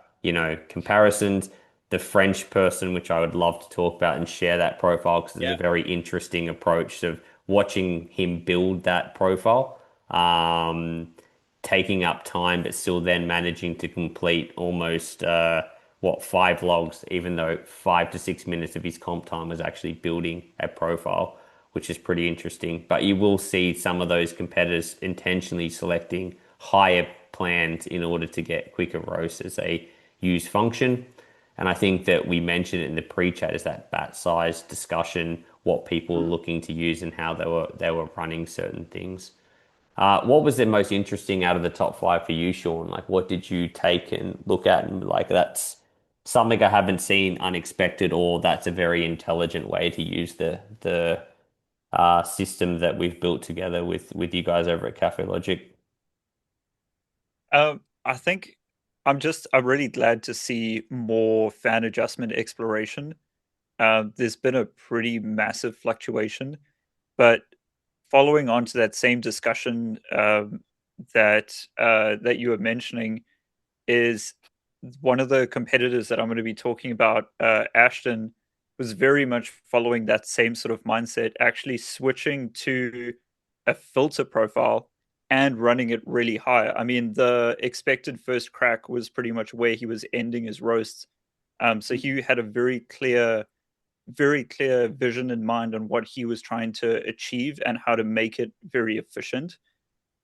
comparisons. The French person, which I would love to talk about and share that profile because it's a Yeah. very interesting approach of watching him build that profile, taking up time, but still then managing to complete almost what 5 logs, even though 5 to 6 minutes of his comp time was actually building a profile, which is pretty interesting. But you will see some of those competitors intentionally selecting higher plans in order to get quicker roasts as they use function. And I think that we mentioned it in the pre-chat is that bat size discussion, what people were looking to use and how they were running certain things. What was the most interesting out of the top 5 for you, Sean? Like, what did you take and look at and like that's something I haven't seen, unexpected, or that's a very intelligent way to use the system that we've built together with you guys over at Kaffelogic? I think I'm really glad to see more fan adjustment exploration. There's been a pretty massive fluctuation, but following on to that same discussion that you were mentioning is one of the competitors that I'm going to be talking about, Ashton, was very much following that same sort of mindset, actually switching to a filter profile and running it really high. I mean, the expected first crack was pretty much where he was ending his roasts. So he had a very clear vision in mind on what he was trying to achieve and how to make it very efficient.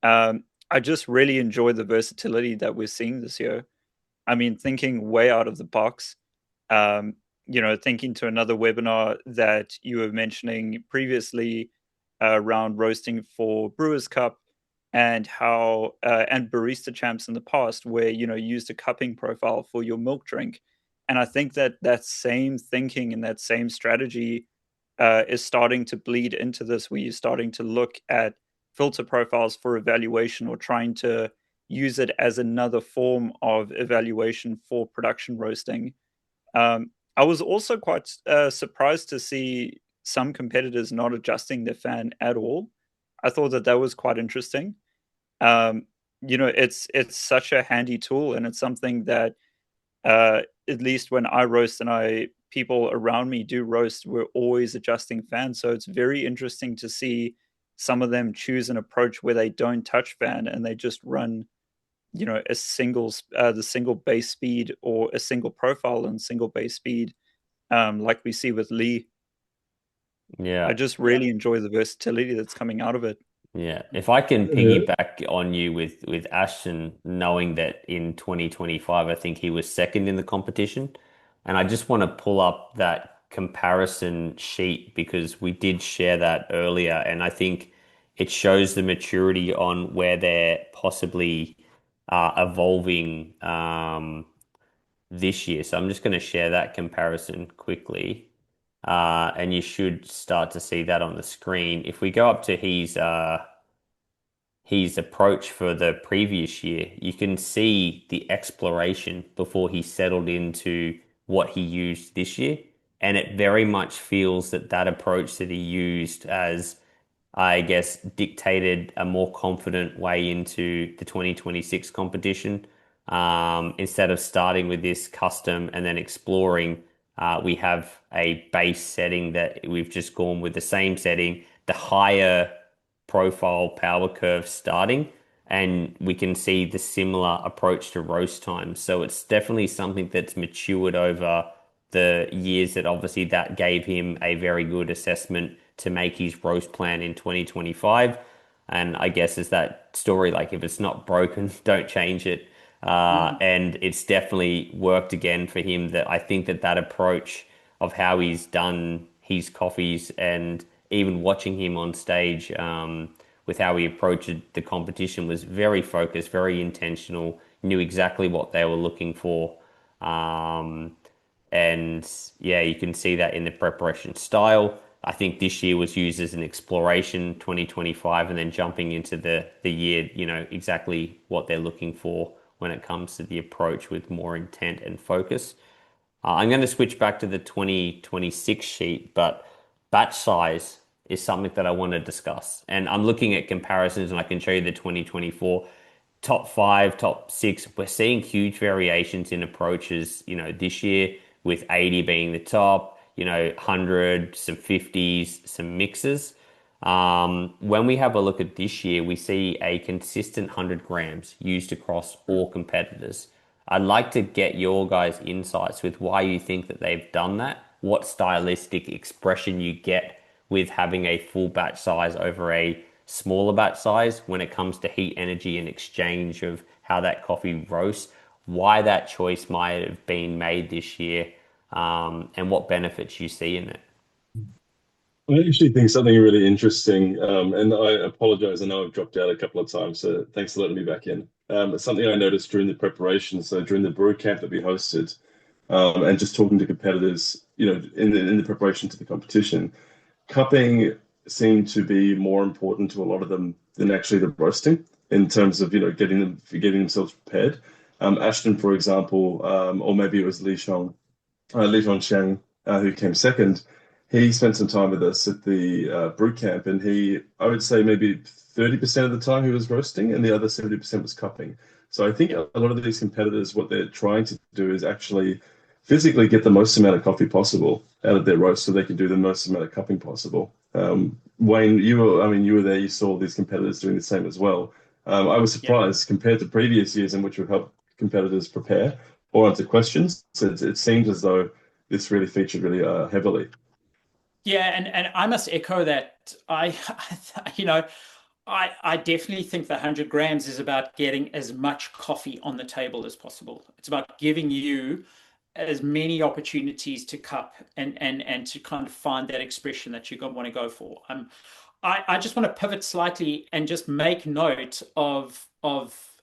I just really enjoy the versatility that we're seeing this year. I mean, thinking way out of the box, thinking to another webinar that you were mentioning previously around roasting for Brewers Cup and how and barista champs in the past, where used a cupping profile for your milk drink. And I think that same thinking and that same strategy is starting to bleed into this, where you're starting to look at filter profiles for evaluation or trying to use it as another form of evaluation for production roasting. I was also quite surprised to see some competitors not adjusting their fan at all. I thought that was quite interesting. It's such a handy tool, and it's something that at least when I roast and people around me do roast, we're always adjusting fans. So it's very interesting to see some of them choose an approach where they don't touch fan and they just run, the single base speed or a single profile and single base speed, like we see with Lee. Yeah. I just really enjoy the versatility that's coming out of it. Yeah, if I can piggyback on you with Ashton, knowing that in 2025, I think he was second in the competition. And I just want to pull up that comparison sheet because we did share that earlier. And I think it shows the maturity on where they're possibly evolving this year. So I'm just going to share that comparison quickly. And you should start to see that on the screen. If we go up to his approach for the previous year, you can see the exploration before he settled into what he used this year. And it very much feels that approach that he used as, I guess, dictated a more confident way into the 2026 competition. Instead of starting with this custom and then exploring, we have a base setting that we've just gone with the same setting, the higher profile power curve starting, and we can see the similar approach to roast time. So it's definitely something that's matured over the years that obviously that gave him a very good assessment to make his roast plan in 2025. And I guess is that story, like if it's not broken, don't change it. And it's definitely worked again for him. That I think that approach of how he's done his coffees and even watching him on stage with how he approached the competition was very focused, very intentional, knew exactly what they were looking for. And yeah, you can see that in the preparation style. I think this year was used as an exploration, 2025, and then jumping into the year, exactly what they're looking for when it comes to the approach with more intent and focus. I'm going to switch back to the 2026 sheet, but batch size is something that I want to discuss. And I'm looking at comparisons and I can show you the 2024 top 5, top 6. We're seeing huge variations in approaches, this year with 80 being the top, 100, some 50s, some mixes. When we have a look at this year, we see a consistent 100 grams used across all competitors. I'd like to get your guys' insights with why you think that they've done that, what stylistic expression you get with having a full batch size over a smaller batch size when it comes to heat energy and exchange of how that coffee roasts, why that choice might have been made this year, and what benefits you see in it. I actually think something really interesting, and I apologize. I know I've dropped out a couple of times, so thanks for letting me back in. It's something I noticed during the preparation, so during the brew camp that we hosted, and just talking to competitors, in the preparation to the competition, cupping seemed to be more important to a lot of them than actually the roasting in terms of getting themselves prepared. Ashton, for example, or maybe it was Li Zhong Xiang, who came second. He spent some time with us at the brew camp, and I would say maybe 30% of the time he was roasting, and the other 70% was cupping. So I think a lot of these competitors, what they're trying to do is actually physically get the most amount of coffee possible out of their roast, so they can do the most amount of cupping possible. Wayne, you were there. You saw these competitors doing the same as well. I was surprised compared to previous years in which we've helped competitors prepare or answer questions. So it seems as though this really featured really heavily. Yeah, and I must echo that. I definitely think the 100 grams is about getting as much coffee on the table as possible. It's about giving you as many opportunities to cup and to kind of find that expression that you want to go for. I just want to pivot slightly and just make note of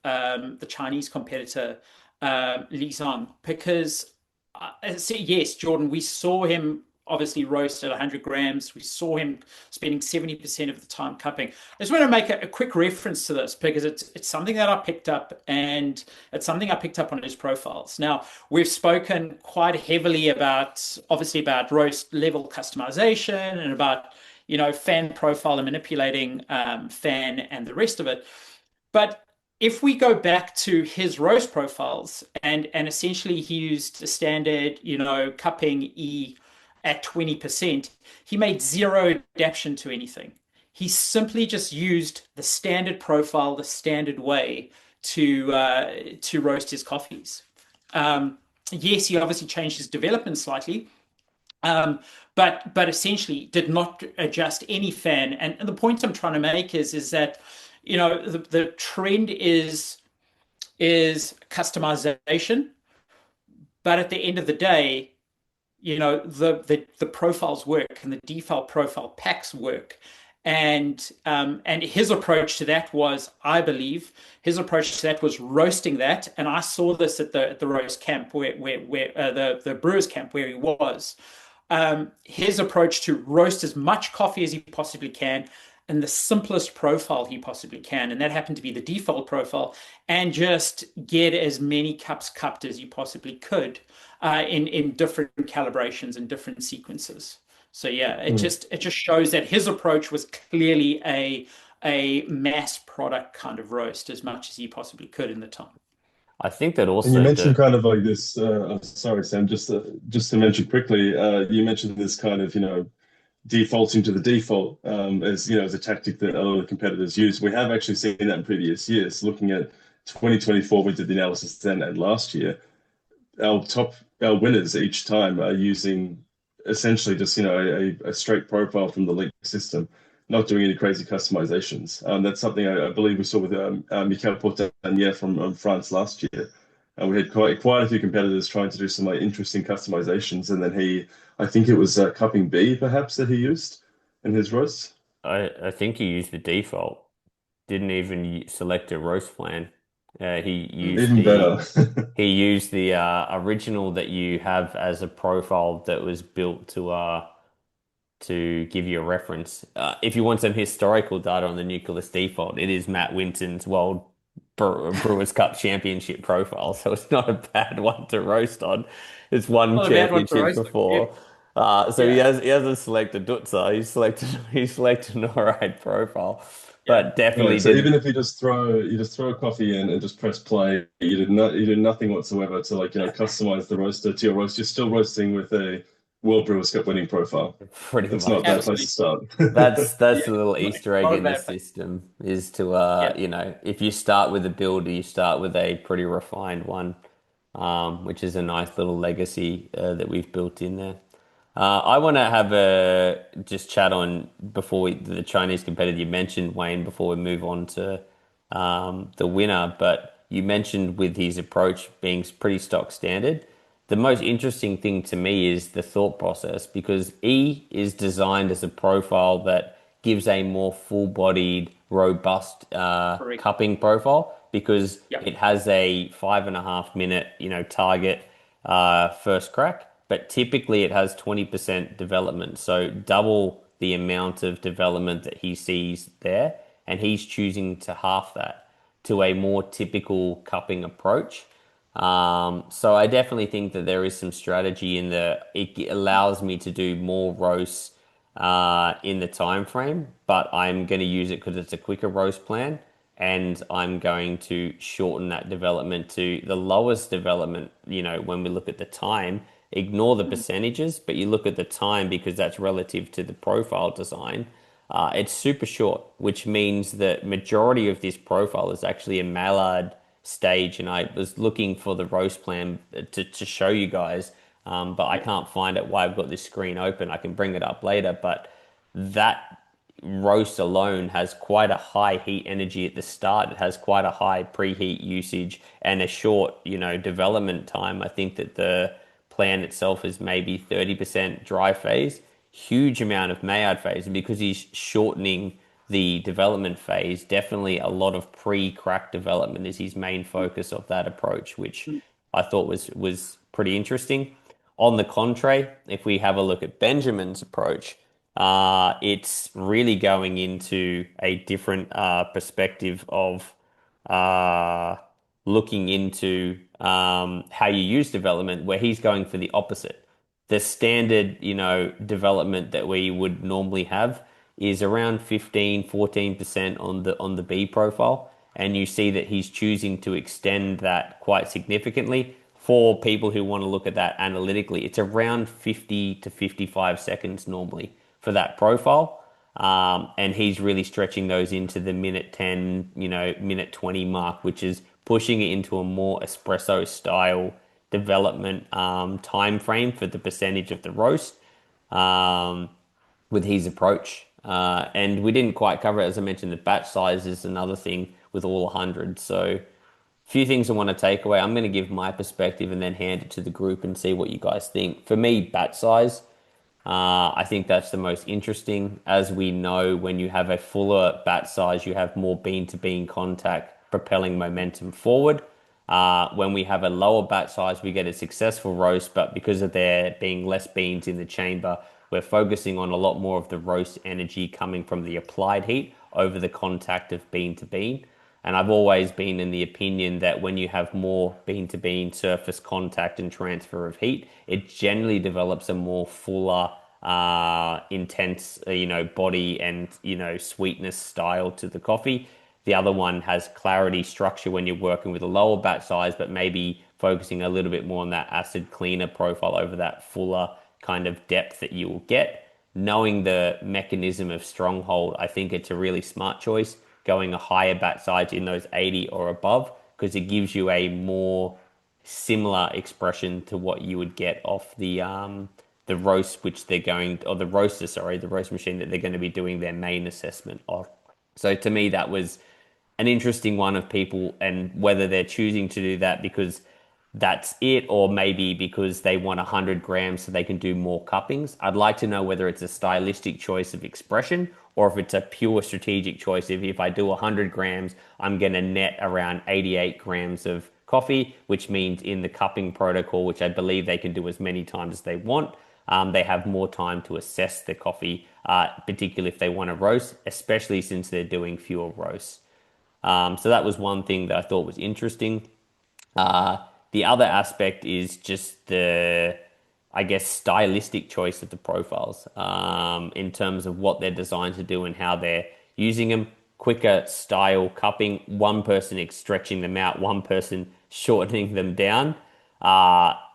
the Chinese competitor, Li Zhong, because yes, Jordan, we saw him obviously roast at 100 grams. We saw him spending 70% of the time cupping. I just want to make a quick reference to this because it's something that I picked up, and it's something I picked up on his profiles. Now, we've spoken quite heavily about roast level customization and about, fan profile and manipulating fan and the rest of it. But if we go back to his roast profiles and essentially he used a standard, cupping E at 20%, he made zero adaptation to anything. He simply just used the standard profile, the standard way to roast his coffees. Yes, he obviously changed his development slightly, but essentially did not adjust any fan. And the point I'm trying to make is that the trend is customization, but at the end of the day, the profiles work and the default profile packs work. And his approach to that was, I believe, roasting that. And I saw this at the roast camp where the brewers camp where he was. His approach to roast as much coffee as he possibly can and the simplest profile he possibly can, and that happened to be the default profile, and just get as many cups cupped as you possibly could in different calibrations and different sequences. So yeah, it just shows that his approach was clearly a mass product kind of roast as much as he possibly could in the time. I think that also. And you mentioned kind of like this. Sorry, Sam. Just to mention quickly, you mentioned this kind of defaulting to the default as a tactic that a lot of competitors use. We have actually seen that in previous years. Looking at 2024, we did the analysis then, and last year, our winners each time are using essentially just a straight profile from the link system, not doing any crazy customizations. That's something I believe we saw with Mikäel Portannier from France last year. We had quite a few competitors trying to do some interesting customizations, and then I think it was cupping B perhaps that he used in his roasts. I think he used the default. Didn't even select a roast plan. He used Even better. he used the original that you have as a profile that was built to give you a reference. If you want some historical data on the Nucleus default, it is Matt Winton's World Brewers Cup Championship profile, so it's not a bad one to roast on. It's won championships before. So he hasn't selected Dutzer. He selected an alright profile. But definitely so even if you just throw a coffee in and just press play, you did nothing whatsoever to customize the roaster to your roast. You're still roasting with World Brewers Cup winning profile. Pretty It's much. not a bad place to start. That's Yeah, a little Easter egg not a in the bad place. system is to Yeah. if you start with a builder, you start with a pretty refined one, which is a nice little legacy that we've built in there. I want to have a just chat on the Chinese competitor you mentioned, Wayne, before we move on to the winner. But you mentioned with his approach being pretty stock standard. The most interesting thing to me is the thought process because E is designed as a profile that gives a more full-bodied, robust Correct. cupping profile because Yeah. it has a 5.5 minute, target first crack, but typically it has 20% development, so double the amount of development that he sees there, and he's choosing to half that to a more typical cupping approach. So I definitely think that there is some strategy in it allows me to do more roasts in the time frame, but I'm going to use it because it's a quicker roast plan, and I'm going to shorten that development to the lowest development. When we look at the time, ignore the percentages, but you look at the time because that's relative to the profile design. It's super short, which means that majority of this profile is actually a mallard stage, and I was looking for the roast plan to show you guys, but I can't find it while I've got this screen open. I can bring it up later, but that roast alone has quite a high heat energy at the start. It has quite a high preheat usage and a short, development time. I think that the plan itself is maybe 30% dry phase, huge amount of Maillard phase, and because he's shortening the development phase, definitely a lot of pre-crack development is his main focus of that approach, which I thought was pretty interesting. On the contrary, if we have a look at Benjamin's approach, it's really going into a different perspective of uh, looking into how you use development, where he's going for the opposite. The standard, development that we would normally have is around 14% on the B profile, and you see that he's choosing to extend that quite significantly. For people who want to look at that analytically, it's around 50 to 55 seconds normally for that profile. And he's really stretching those into the minute 10, minute 20 mark, which is pushing it into a more espresso style development time frame for the percentage of the roast with his approach. And we didn't quite cover it, as I mentioned, the batch size is another thing with all 100. So few things I want to take away. I'm going to give my perspective and then hand it to the group and see what you guys think. For me, batch size, I think that's the most interesting. As we know, when you have a fuller batch size, you have more bean-to-bean contact propelling momentum forward. When we have a lower batch size, we get a successful roast, but because of there being less beans in the chamber, we're focusing on a lot more of the roast energy coming from the applied heat over the contact of bean to bean. And I've always been in the opinion that when you have more bean-to-bean surface contact and transfer of heat, it generally develops a more fuller, intense, body and, sweetness style to the coffee. The other one has clarity structure when you're working with a lower batch size, but maybe focusing a little bit more on that acid cleaner profile over that fuller kind of depth that you will get. Knowing the mechanism of stronghold, I think it's a really smart choice going a higher bat size in those 80 or above because it gives you a more similar expression to what you would get off the roast which they're going or the roaster, sorry, the roast machine that they're going to be doing their main assessment of. So to me that was an interesting one of people and whether they're choosing to do that because that's it, or maybe because they want 100 grams so they can do more cuppings. I'd like to know whether it's a stylistic choice of expression or if it's a pure strategic choice. If I do 100 grams, I'm going to net around 88 grams of coffee, which means in the cupping protocol, which I believe they can do as many times as they want, they have more time to assess the coffee, particularly if they want to roast, especially since they're doing fewer roasts. So that was one thing that I thought was interesting. The other aspect is just the, I guess, stylistic choice of the profiles in terms of what they're designed to do and how they're using them. Quicker style cupping, one person stretching them out, one person shortening them down.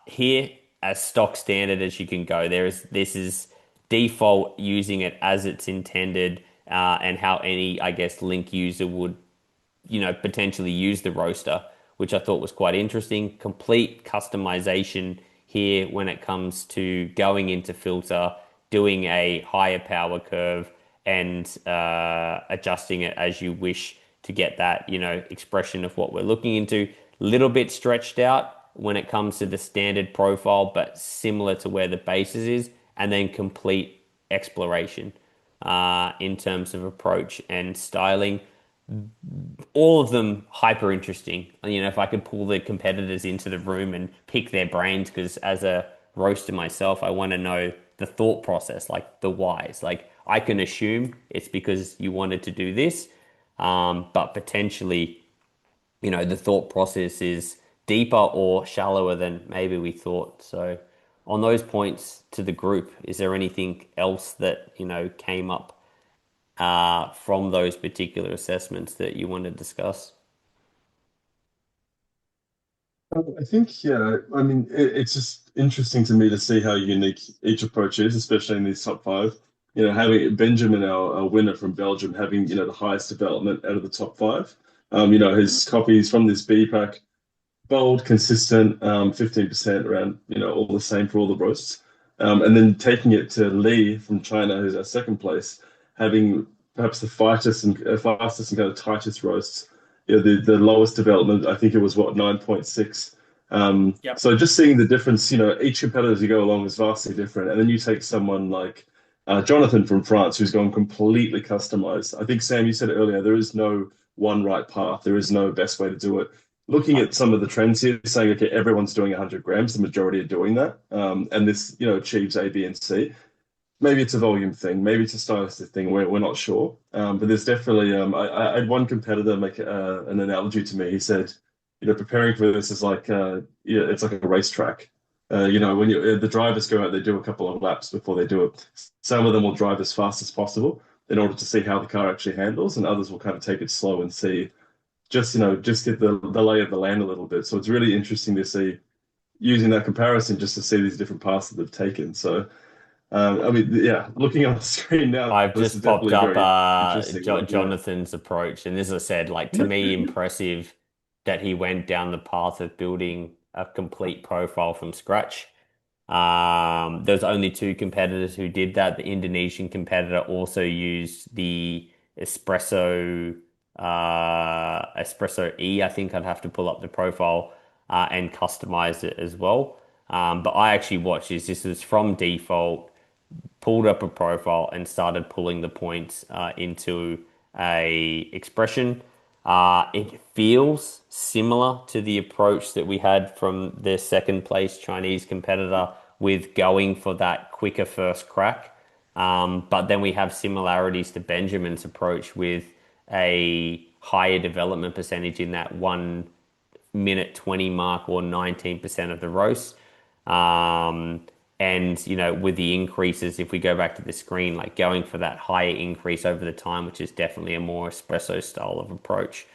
Here, as stock standard as you can go. This is default using it as it's intended, and how any, I guess, link user would, potentially use the roaster, which I thought was quite interesting. Complete customization here when it comes to going into filter, doing a higher power curve, and adjusting it as you wish to get that, expression of what we're looking into. Little bit stretched out when it comes to the standard profile, but similar to where the basis is, and then complete exploration in terms of approach and styling. All of them hyper interesting. If I could pull the competitors into the room and pick their brains, because as a roaster myself, I want to know the thought process, like the whys. Like I can assume it's because you wanted to do this, but potentially, the thought process is deeper or shallower than maybe we thought. So on those points to the group, is there anything else that, came up from those particular assessments that you want to discuss? I think, yeah, I mean, it's just interesting to me to see how unique each approach is, especially in these top five. Having Benjamin, our winner from Belgium, having, the highest development out of the top five. His copies from this B pack, bold, consistent, 15% around, all the same for all the roasts. And then taking it to Li from China, who's our second place, having perhaps the fastest and kind of tightest roasts. The lowest development, I think it was what, 9.6. Yep. So just seeing the difference, each competitor as you go along is vastly different. And then you take someone like Jonathan from France, who's gone completely customized. I think, Sam, you said it earlier, there is no one right path. There is no best way to do it. Looking at some of the trends here, saying, okay, everyone's doing 100 grams, the majority are doing that. And this, achieves A, B, and C. Maybe it's a volume thing, maybe it's a stylistic thing. We're not sure. But there's definitely, I had one competitor make an analogy to me. He said, preparing for this is like, it's like a racetrack. When the drivers go out, they do a couple of laps before they do it. Some of them will drive as fast as possible in order to see how the car actually handles, and others will kind of take it slow and see just get the lay of the land a little bit. So it's really interesting to see using that comparison just to see these different paths that they've taken. So, I mean, yeah, looking on the screen now, I've this just is popped definitely up very interesting. Jonathan's approach, and as I said, like to me, impressive that he went down the path of building a complete profile from scratch. There's only two competitors who did that. The Indonesian competitor also used the Espresso E. I think I'd have to pull up the profile and customize it as well. But I actually watched this. This was from default, pulled up a profile and started pulling the points into a expression. It feels similar to the approach that we had from the second place Chinese competitor with going for that quicker first crack. But then we have similarities to Benjamin's approach with a higher development percentage in that 1 minute 20 mark, or 19% of the roast. And, with the increases, if we go back to the screen, like going for that higher increase over the time, which is definitely a more espresso style of approach.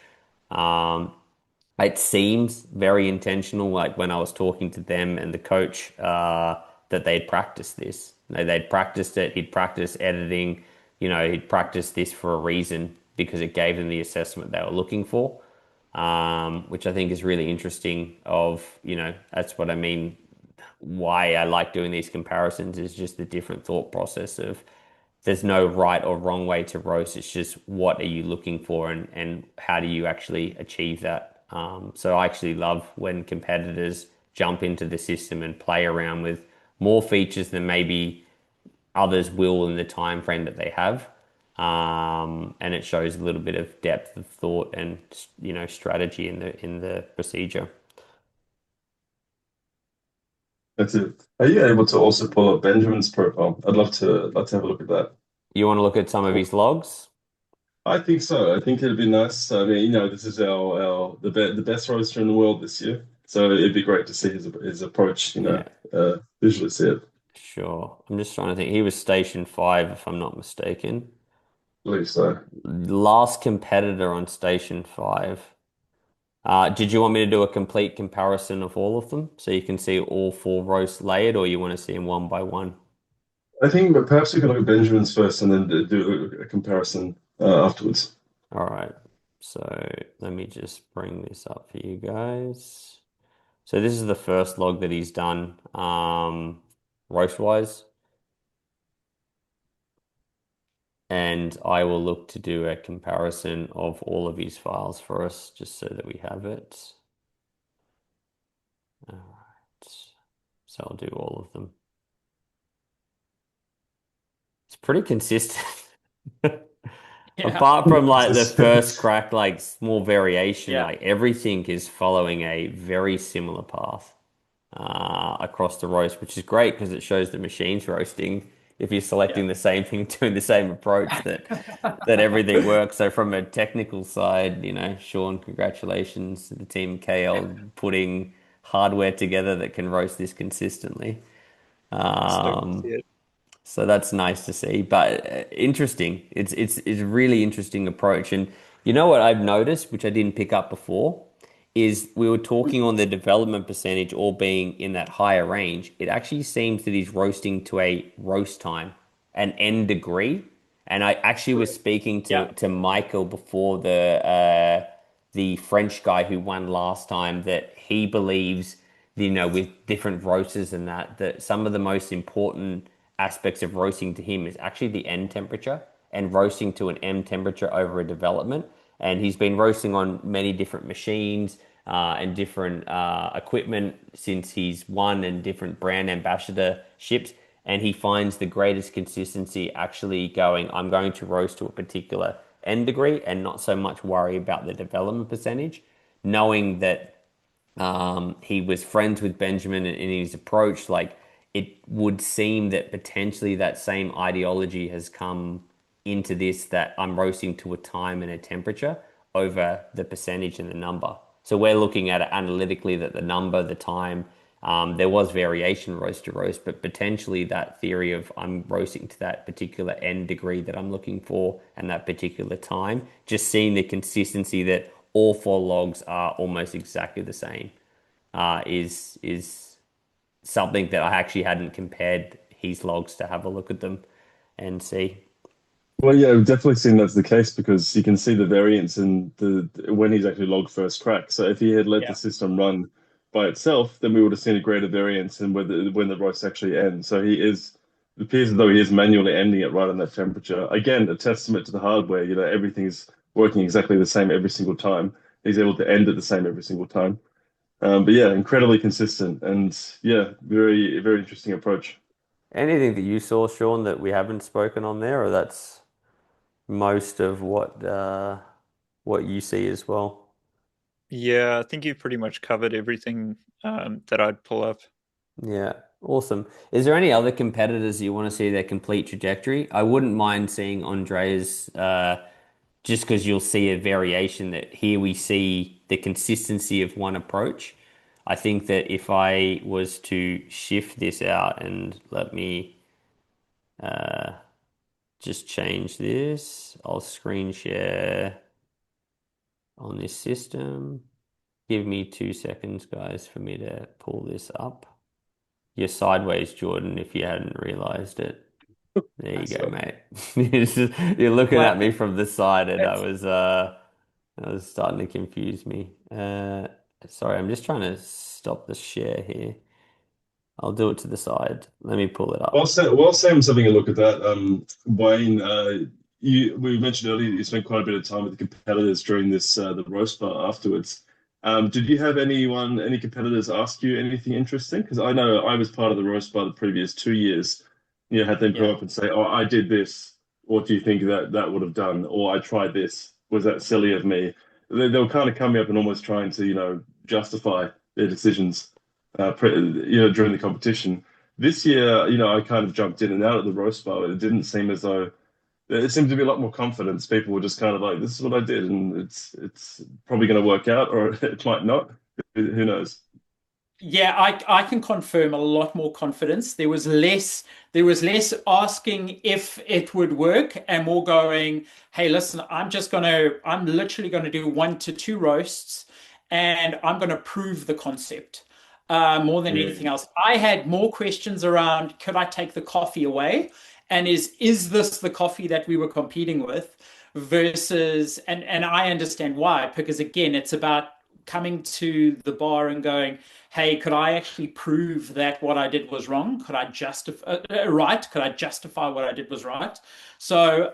It seems very intentional, like when I was talking to them and the coach, that they'd practiced this. They'd practiced it, he'd practiced editing, he'd practiced this for a reason because it gave them the assessment they were looking for, which I think is really interesting that's what I mean. Why I like doing these comparisons is just the different thought process of there's no right or wrong way to roast. It's just what are you looking for, and how do you actually achieve that. So I actually love when competitors jump into the system and play around with more features than maybe others will in the time frame that they have. And it shows a little bit of depth of thought and strategy in the procedure. That's it. Are you able to also pull up Benjamin's profile? I'd love to have a look at that. You want to look at some of his logs? I think so. I think it'd be nice. I mean, this is the best roaster in the world this year. So it'd be great to see his approach, Yeah, visually see it. sure. I'm just trying to think. He was station 5, if I'm not mistaken. I believe so. Last competitor on station 5. Did you want me to do a complete comparison of all of them so you can see all 4 roasts layered, or you want to see them one by one? I think perhaps we can look at Benjamin's first and then do a comparison afterwards. All right. So let me just bring this up for you guys. So this is the first log that he's done, roast-wise. And I will look to do a comparison of all of his files for us, just so that we have it. All right. So I'll do all of them. It's pretty consistent. Yeah. Apart from like the first crack, like small variation, Yeah. like everything is following a very similar path across the roast, which is great because it shows the machine's roasting. If you're selecting the same thing, doing the same approach, that everything works. So from a technical side, you know, Sean, congratulations to the team KL putting hardware together that can roast this consistently. Stoked to see it. So that's nice to see, but interesting. It's a really interesting approach. And you know what I've noticed, which I didn't pick up before, is we were talking on the development percentage all being in that higher range. It actually seems that he's roasting to a roast time, an N degree. And I actually was speaking to Michael before, the French guy who won last time, that he believes, you know, with different roasters and that some of the most important aspects of roasting to him is actually the end temperature and roasting to an M temperature over a development. And he's been roasting on many different machines and different equipment since he's won, and different brand ambassadorships. And he finds the greatest consistency actually going, I'm going to roast to a particular end degree and not so much worry about the development percentage, knowing that he was friends with Benjamin in his approach. Like, it would seem that potentially that same ideology has come into this, that I'm roasting to a time and a temperature over the percentage and the number. So we're looking at it analytically, that the number, the time, there was variation roast to roast, but potentially that theory of I'm roasting to that particular end degree that I'm looking for and that particular time, just seeing the consistency that all 4 logs are almost exactly the same, is something that I actually hadn't compared his logs to have a look at them and see. Well, yeah, I've definitely seen that's the case because you can see the variance in the when he's actually logged first crack. So if he had let the system run by itself, then we would have seen a greater variance in whether when the roast actually ends. So it appears as though he is manually ending it right on that temperature. Again, a testament to the hardware. You know, everything's working exactly the same every single time. He's able to end it the same every single time. But yeah, incredibly consistent and yeah, very, very interesting approach. Anything that you saw, Sean, that we haven't spoken on there, or that's most of what you see as well? Yeah, I think you've pretty much covered everything that I'd pull up. Yeah, awesome. Is there any other competitors you want to see their complete trajectory? I wouldn't mind seeing Andrea's, just because you'll see a variation, that here we see the consistency of one approach. I think that if I was to shift this out, and let me just change this, I'll screen share on this system. Give me 2 seconds, guys, for me to pull this up. You're sideways, Jordan, if you hadn't realized it. There you go, mate. You're looking at me from the side, and that was starting to confuse me. Sorry, I'm just trying to stop the share here. I'll do it to the side. Let me pull it up. While Sam's having a look at that, Wayne, we mentioned earlier that you spent quite a bit of time with the competitors during this the roast bar afterwards. Did you have any competitors ask you anything interesting? Because I know I was part of the roast bar the previous 2 years. You know, had them come up and say, "Oh, I did this. What do you think that would have done?" Or "I tried this. Was that silly of me?" They'll kind of coming up and almost trying to, you know, justify their decisions, during the competition. This year, you know, I kind of jumped in and out of the roast bar. It didn't seem as though there seemed to be a lot more confidence. People were just kind of like, "This is what I did, and it's probably going to work out, or it might not. Who knows?" Yeah, I can confirm a lot more confidence. There was less asking if it would work and more going, hey, listen, I'm literally gonna do 1 to 2 roasts, and I'm going to prove the concept more than anything Mm. else. I had more questions around, could I take the coffee away? And is this the coffee that we were competing with? Versus, and I understand why, because again, it's about coming to the bar and going, hey, could I actually prove that what I did was wrong? Could I justify right? Could I justify what I did was right? So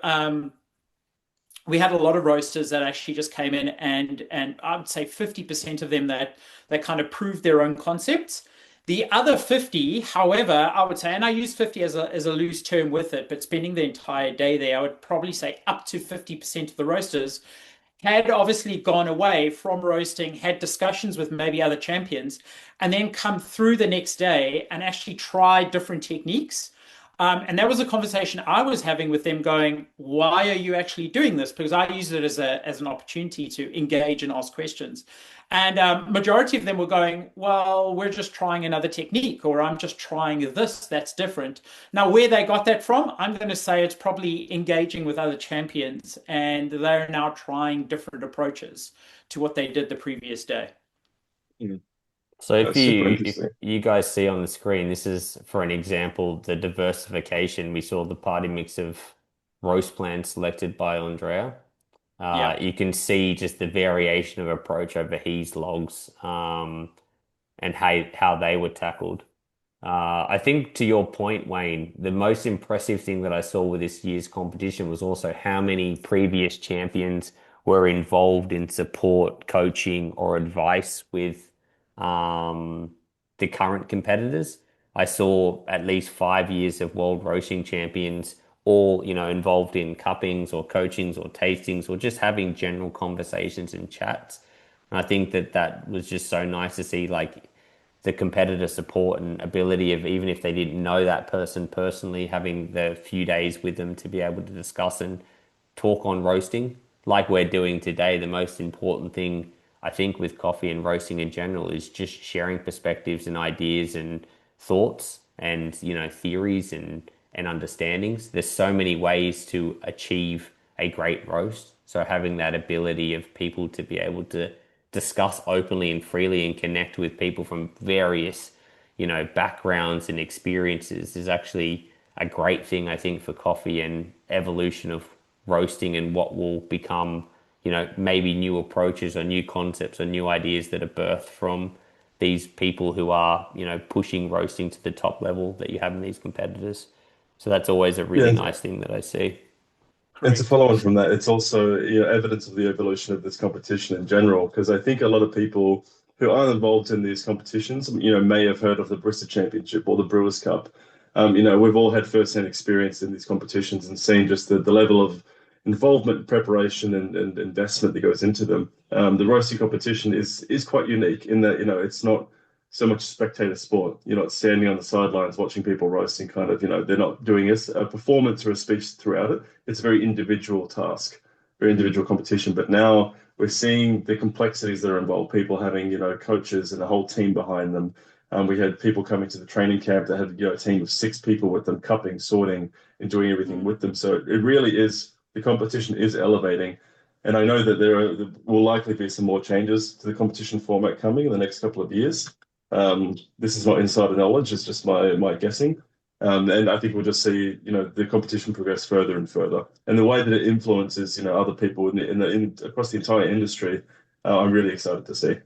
we had a lot of roasters that actually just came in, and I would say 50% of them that kind of proved their own concepts. The other 50, however, I would say, and I use 50 as a loose term with it, but spending the entire day there, I would probably say up to 50% of the roasters had obviously gone away from roasting, had discussions with maybe other champions, and then come through the next day and actually try different techniques. And that was a conversation I was having with them, going, "Why are you actually doing this?" Because I use it as an opportunity to engage and ask questions. And majority of them were going, "Well, we're just trying another technique, or I'm just trying this that's different." Now, where they got that from, I'm going to say it's probably engaging with other champions, and they're now trying different approaches to what they did the previous day. Mm. So if That's super if interesting. you guys see on the screen, this is for an example, the diversification. We saw the party mix of roast plans selected by Andrea. Yeah. You can see just the variation of approach over his logs, and how they were tackled. I think to your point, Wayne, the most impressive thing that I saw with this year's competition was also how many previous champions were involved in support, coaching, or advice with the current competitors. I saw at least 5 years of world roasting champions all, involved in cuppings or coachings or tastings or just having general conversations and chats. And I think that that was just so nice to see, like, the competitor support and ability of, even if they didn't know that person personally, having the few days with them to be able to discuss and talk on roasting like we're doing today. The most important thing, I think, with coffee and roasting in general is just sharing perspectives and ideas and thoughts and, theories and understandings. There's so many ways to achieve a great roast. So having that ability of people to be able to discuss openly and freely and connect with people from various, backgrounds and experiences is actually a great thing, I think, for coffee and evolution of roasting and what will become, maybe new approaches or new concepts or new ideas that are birthed from these people who are, pushing roasting to the top level that you have in these competitors. So that's always a really Yeah, nice thing that I see. and to Correct. follow on from that, it's also, evidence of the evolution of this competition in general, because I think a lot of people who aren't involved in these competitions, may have heard of the Bristol Championship or the Brewers Cup. We've all had first-hand experience in these competitions and seen just the level of involvement, preparation, and investment that goes into them. The roasting competition is quite unique in that, it's not so much spectator sport. You're not standing on the sidelines watching people roasting, kind of, they're not doing a performance or a speech throughout it. It's a very individual task, very individual competition. But now we're seeing the complexities that are involved, people having, coaches and a whole team behind them. We had people coming to the training camp that had, a team of 6 people with them, cupping, sorting, and doing everything with them. So it really is, the competition is elevating. And I know that there will likely be some more changes to the competition format coming in the next couple of years. This is not insider knowledge; it's just my guessing. And I think we'll just see, the competition progress further and further, and the way that it influences, other people in across the entire industry. I'm really excited to see.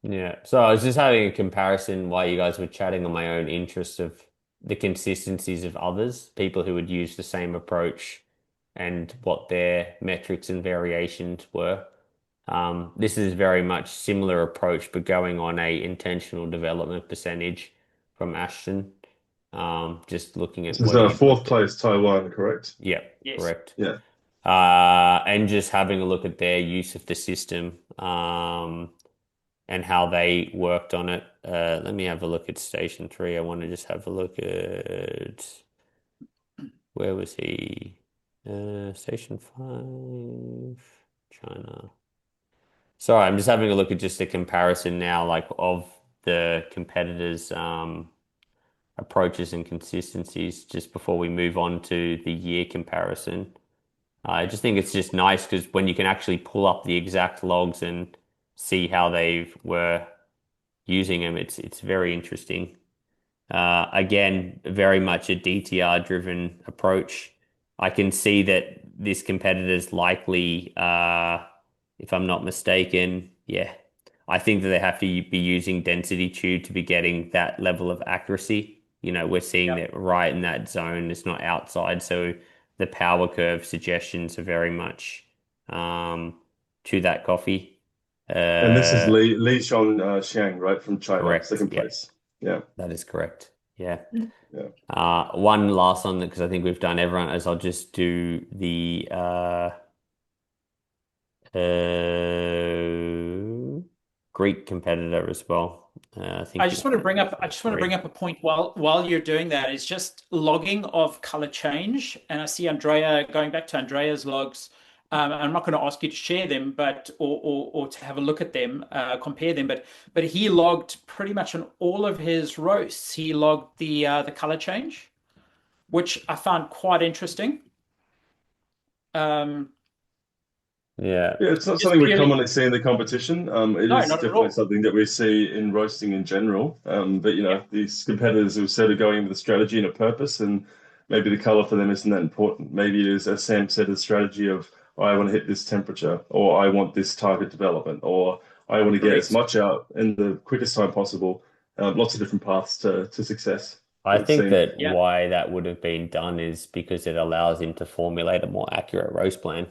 Yeah. So I was just having a comparison while you guys were chatting on my own interest of the consistencies of others, people who would use the same approach and what their metrics and variations were. This is very much similar approach, but going on a intentional development percentage from Ashton. Just looking at This is what he fourth looked at. place Taiwan, correct? Yeah, Yes. correct. Yeah. And just having a look at their use of the system. And how they worked on it. Let me have a look at Station 3. I want to just have a look at, where was he? Station 5, China. Sorry, I'm just having a look at just a comparison now, like, of the competitors' approaches and consistencies just before we move on to the year comparison. I just think it's just nice because when you can actually pull up the exact logs and see how they were using them. It's very interesting. Again, very much a DTR driven approach. I can see that this competitor's likely, if I'm not mistaken, yeah, I think that they have to be using density tube to be getting that level of accuracy. We're seeing Yeah. that right in that zone. It's not outside. So the power curve suggestions are very much um, to that coffee. And this is Uh, Li Zhong Xiang, right, from China, Correct. second Yeah, place. Yeah, that is correct. Yeah. yeah. One last one because I think we've done everyone is I'll just do the Greek competitor as well. I I think just it's want to bring up I number just want to bring three. up a point while you're doing that is just logging of color change. And I see Andrea going back to Andrea's logs. I'm not going to ask you to share them, but or to have a look at them, compare them. But he logged pretty much on all of his roasts. He logged the color change, which I found quite interesting. Um, Yeah, Yeah, it's not just something we purely commonly see in the competition. It no, is not at definitely all. something that we see in roasting in general. But Yeah, these competitors who said are going with a strategy and a purpose, and maybe the color for them isn't that important. Maybe it is, as Sam said, a strategy of I want to hit this temperature, or I want this target development, or I want to get as correct. much out in the quickest time possible. Lots of different paths to success, it I would think seem. that Yeah. why that would have been done is because it allows him to formulate a more accurate roast plan.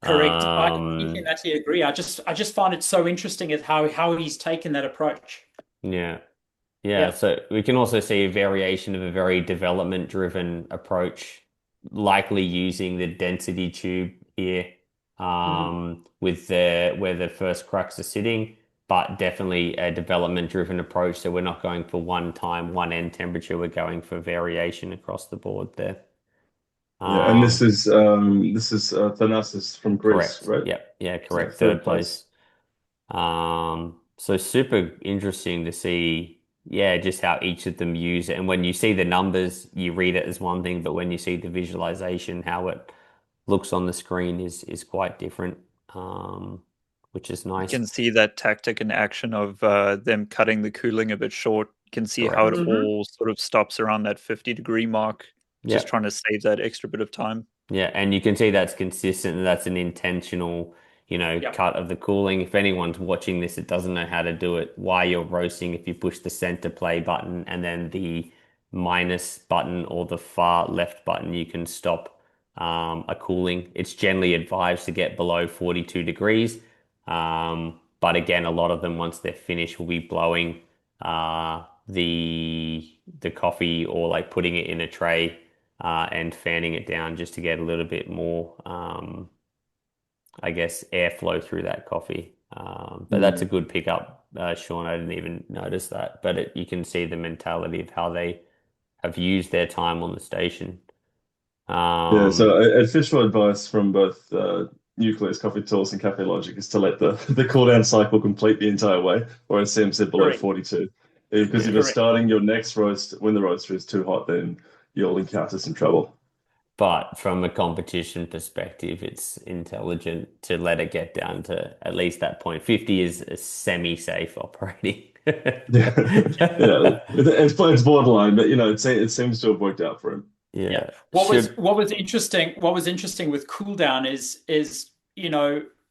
Correct. I completely Um, and actually agree. I just find it so interesting at how he's taken that approach. yeah. Yeah, Yeah. so we can also see a variation of a very development-driven approach, likely using the density tube here, Mhm. with the where the first crux are sitting, but definitely a development-driven approach. So we're not going for one time, one end temperature. We're going for variation across the board there. Yeah, and Um, this is Thanasis from Greece, Correct. right? Yep. Yeah, So correct. third Third place. place. So super interesting to see, yeah, just how each of them use it. And when you see the numbers, you read it as one thing, but when you see the visualization, how it looks on the screen is quite different, which is You nice. can see that tactic in action of them cutting the cooling a bit short. You can see how it Correct. Hmm. all sort of stops around that 50-degree mark, just Yep. trying to save that extra bit of time. Yeah, and you can see that's consistent and that's an intentional, Yeah. cut of the cooling. If anyone's watching this that doesn't know how to do it, while you're roasting, if you push the center play button and then the minus button or the far left button, you can stop a cooling. It's generally advised to get below 42 degrees. But again, a lot of them, once they're finished, will be blowing the coffee or like putting it in a tray and fanning it down just to get a little bit more, I guess, airflow through that coffee. But that's a Mm. good pickup, Sean. I didn't even notice that, but you can see the mentality of how they have used their time on the station. Yeah, so Um, official advice from both Nucleus Coffee Tools and Kaffelogic is to let the the cool down cycle complete the entire way, or as Sam said, below Correct. 42. Because yeah. if you're Correct. starting your next roast when the roaster is too hot, then you'll encounter some trouble. But from a competition perspective, it's intelligent to let it get down to at least that point. 50 is a semi-safe operating. Yeah, it's borderline, but it seems to have worked out for him. Yeah. Yeah. What Should what was interesting what was interesting with cool down is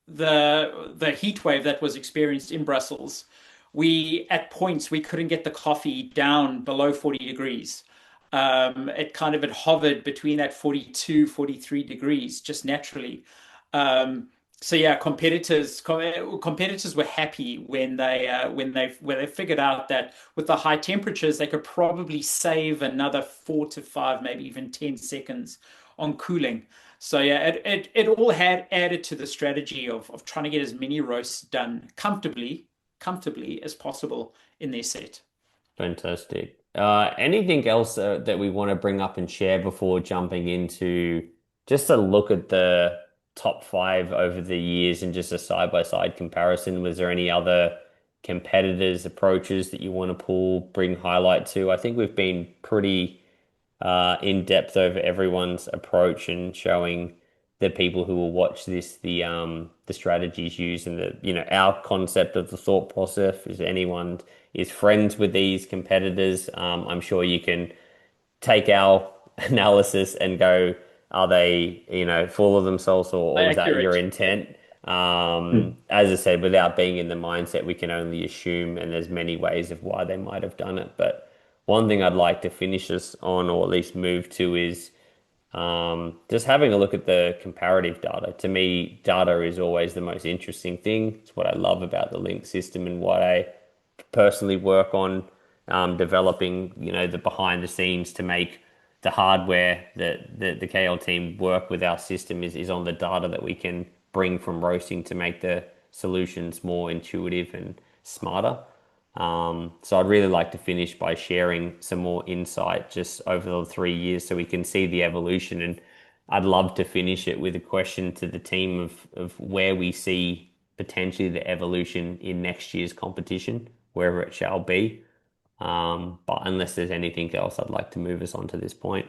the heat wave that was experienced in Brussels. We at points we couldn't get the coffee down below 40 degrees. It kind of had hovered between that 42, 43 degrees just naturally. Um, so yeah, competitors were happy when they figured out that with the high temperatures they could probably save another 4 to 5, maybe even 10 seconds on cooling. So yeah, it all had added to the strategy of trying to get as many roasts done comfortably as possible in their set. Fantastic. Anything else that we want to bring up and share before jumping into just a look at the top five over the years and just a side-by-side comparison? Was there any other competitors' approaches that you want to bring highlight to? I think we've been pretty in depth over everyone's approach and showing the people who will watch this the strategies used and our concept of the thought process. If anyone is friends with these competitors, I'm sure you can take our analysis and go, are they, full of themselves, or was that your Accurate. intent? Mm. As I said, without being in the mindset, we can only assume, and there's many ways of why they might have done it. But one thing I'd like to finish us on, or at least move to, is just having a look at the comparative data. To me, data is always the most interesting thing. It's what I love about the link system and what I personally work on developing, the behind the scenes to make the hardware that the KL team work with our system is on the data that we can bring from roasting to make the solutions more intuitive and smarter. So I'd really like to finish by sharing some more insight just over the 3 years so we can see the evolution. And I'd love to finish it with a question to the team of where we see potentially the evolution in next year's competition, wherever it shall be. But unless there's anything else, I'd like to move us on to this point.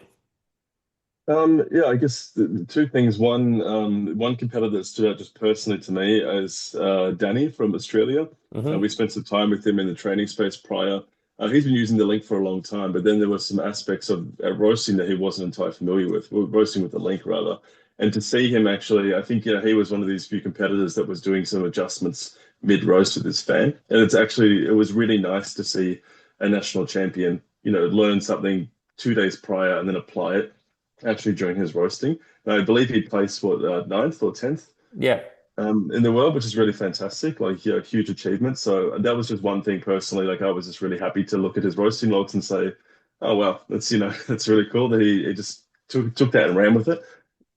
Yeah, I guess the two things. One competitor that stood out just personally to me is Danny from Australia. Hmm. We spent some time with him in the training space prior. He's been using the link for a long time, but then there were some aspects of roasting that he wasn't entirely familiar with, well, roasting with the link rather. And to see him actually, I think he was one of these few competitors that was doing some adjustments mid roast with his fan. And it was really nice to see a national champion, learn something 2 days prior and then apply it actually during his roasting. And I believe he placed ninth or 10th Yeah. in the world, which is really fantastic, like huge achievement. So that was just one thing personally. Like I was just really happy to look at his roasting logs and say, oh wow, that's that's really cool that he just took that and ran with it.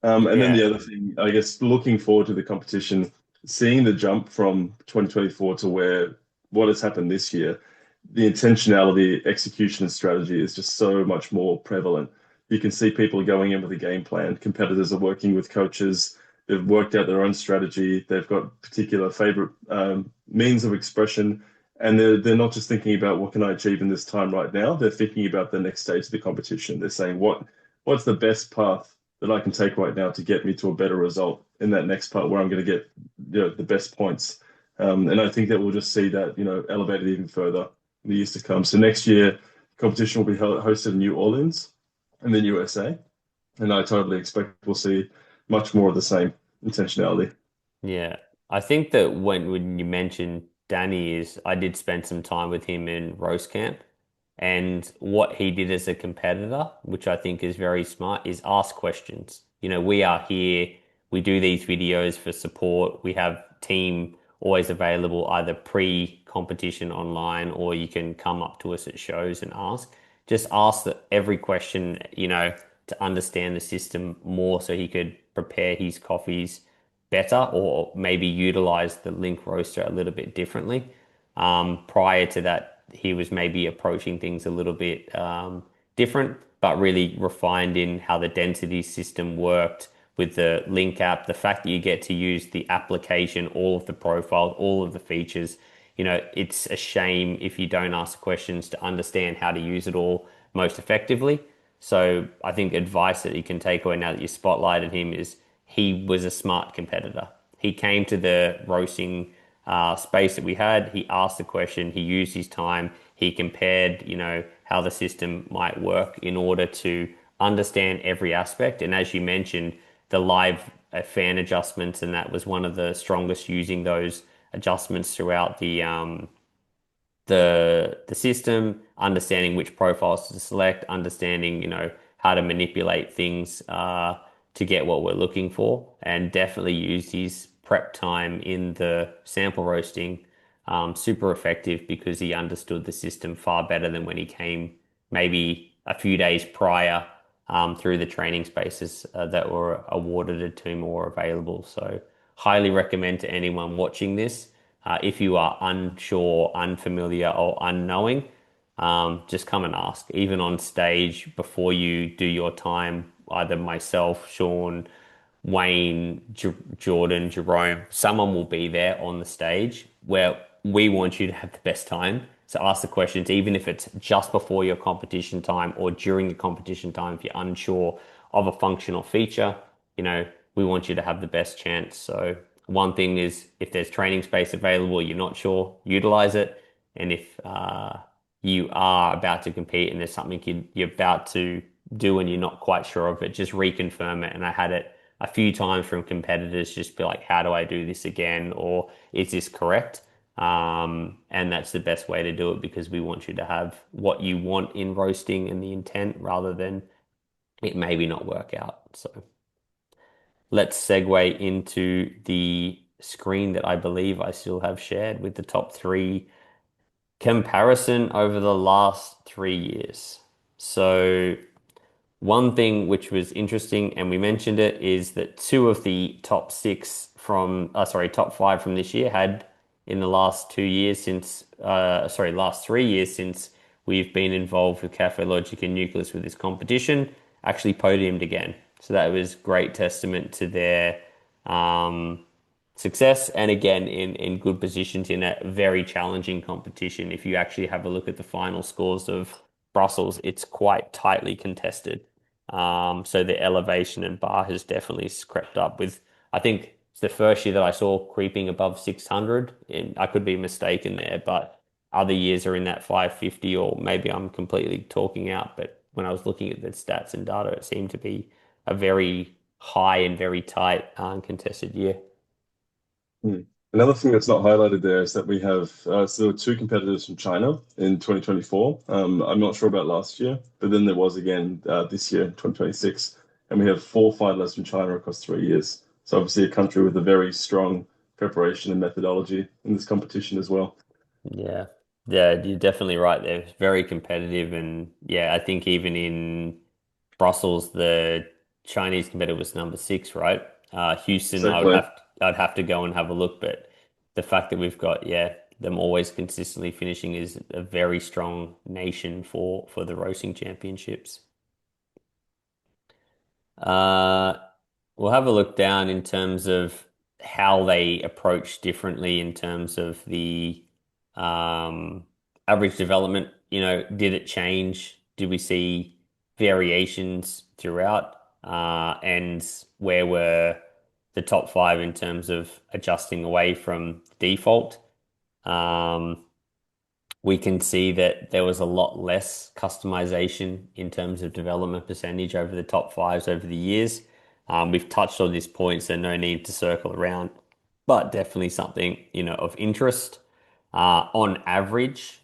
And then Yeah. the other thing, I guess, looking forward to the competition, seeing the jump from 2024 to what has happened this year, the intentionality, execution, and strategy is just so much more prevalent. You can see people are going in with a game plan. Competitors are working with coaches. They've worked out their own strategy. They've got particular favorite means of expression, and they're not just thinking about what can I achieve in this time right now. They're thinking about the next stage of the competition. They're saying what's the best path that I can take right now to get me to a better result in that next part where I'm going to get the best points. And I think that we'll just see that elevated even further in the years to come. So next year, competition will be hosted in New Orleans in the USA, and I totally expect we'll see much more of the same intentionality. Yeah. I think that when you mentioned Danny, I did spend some time with him in roast camp, and what he did as a competitor, which I think is very smart, is ask questions. We are here, we do these videos for support. We have team always available either pre-competition online, or you can come up to us at shows and ask. Just ask every question, to understand the system more so he could prepare his coffees better, or maybe utilize the link roaster a little bit differently. Prior to that, he was maybe approaching things a little bit different, but really refined in how the density system worked with the link app. The fact that you get to use the application, all of the profiles, all of the features. It's a shame if you don't ask questions to understand how to use it all most effectively. So I think advice that you can take away now that you spotlighted him is he was a smart competitor. He came to the roasting space that we had. He asked the question. He used his time. He compared, how the system might work in order to understand every aspect. And as you mentioned, the live fan adjustments, and that was one of the strongest using those adjustments throughout the system, understanding which profiles to select, understanding, how to manipulate things to get what we're looking for, and definitely use his prep time in the sample roasting super effective because he understood the system far better than when he came maybe a few days prior through the training spaces that were awarded to him or available. So highly recommend to anyone watching this. If you are unsure, unfamiliar, or unknowing, just come and ask. Even on stage, before you do your time, either myself, Sean, Wayne, Jordan, Jerome, someone will be there on the stage where we want you to have the best time. So ask the questions, even if it's just before your competition time or during the competition time, if you're unsure of a function or feature, we want you to have the best chance. So one thing is if there's training space available, you're not sure, utilize it. And if you are about to compete and there's something you're about to do and you're not quite sure of it, just reconfirm it. And I had it a few times from competitors just be like, how do I do this again? Or is this correct? And that's the best way to do it because we want you to have what you want in roasting and the intent rather than it maybe not work out. So let's segue into the screen that I believe I still have shared with the top three comparison over the last 3 years. So one thing which was interesting, and we mentioned it, is that two of the top six from, top five from this year had in the last 2 years since, last 3 years since we've been involved with Kaffelogic and Nucleus with this competition, actually podiumed again. So that was great testament to their success and again in good positions in a very challenging competition. If you actually have a look at the final scores of Brussels, it's quite tightly contested. So the elevation and bar has definitely crept up with, I think it's the first year that I saw creeping above 600 and I could be mistaken there, but other years are in that 550 or maybe I'm completely talking out. But when I was looking at the stats and data, it seemed to be a very high and very tight contested year. Hmm. Another thing that's not highlighted there is that we have so there were two competitors from China in 2024. I'm not sure about last year, but then there was again this year, 2026, and we have four finalists from China across 3 years. So obviously a country with a very strong preparation and methodology in this competition as well. Yeah. Yeah, you're definitely right there. It's very competitive and yeah, I think even in Brussels, the Chinese competitor was number six, right? Houston, Exactly. I'd have to go and have a look, but the fact that we've got them always consistently finishing is a very strong nation for the roasting championships. Uh, we'll have a look down in terms of how they approach differently in terms of the um, average development. Did it change? Did we see variations throughout? And where were the top five in terms of adjusting away from default? Um, we can see that there was a lot less customization in terms of development percentage over the top fives over the years. We've touched on this point, so no need to circle around, but definitely something, of interest. On average,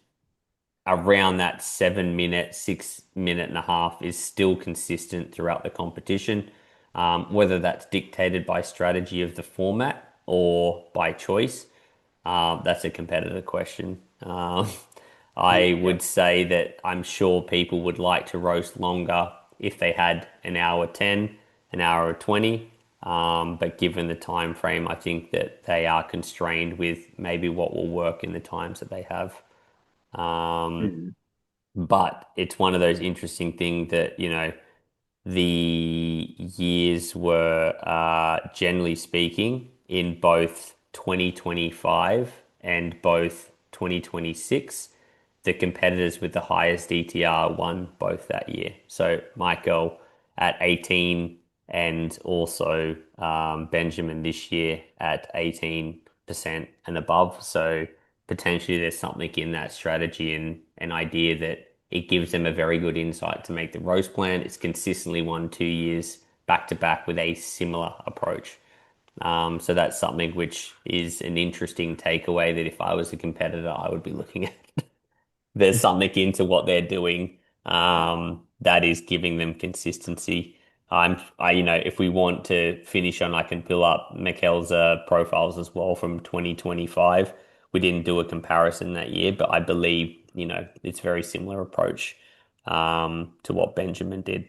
around that 7 minute, 6 minute and a half is still consistent throughout the competition. Whether that's dictated by strategy of the format or by choice, that's a competitor question. I Yeah. would say that I'm sure people would like to roast longer if they had an hour 10, an hour 20. But given the time frame, I think that they are constrained with maybe what will work in the times that they have. Um, Hmm. but it's one of those interesting things that, the years were, generally speaking, in both 2025 and both 2026, the competitors with the highest ETR won both that year. So Michael at 18 and also Benjamin this year at 18% and above. So potentially there's something in that strategy and an idea that it gives them a very good insight to make the roast plan. It's consistently won 2 years back to back with a similar approach. So that's something which is an interesting takeaway that if I was a competitor, I would be looking at. There's something into what they're doing that is giving them consistency. If we want to finish on, I can pull up Mikäel's profiles as well from 2025. We didn't do a comparison that year, but I believe, it's very similar approach to what Benjamin did.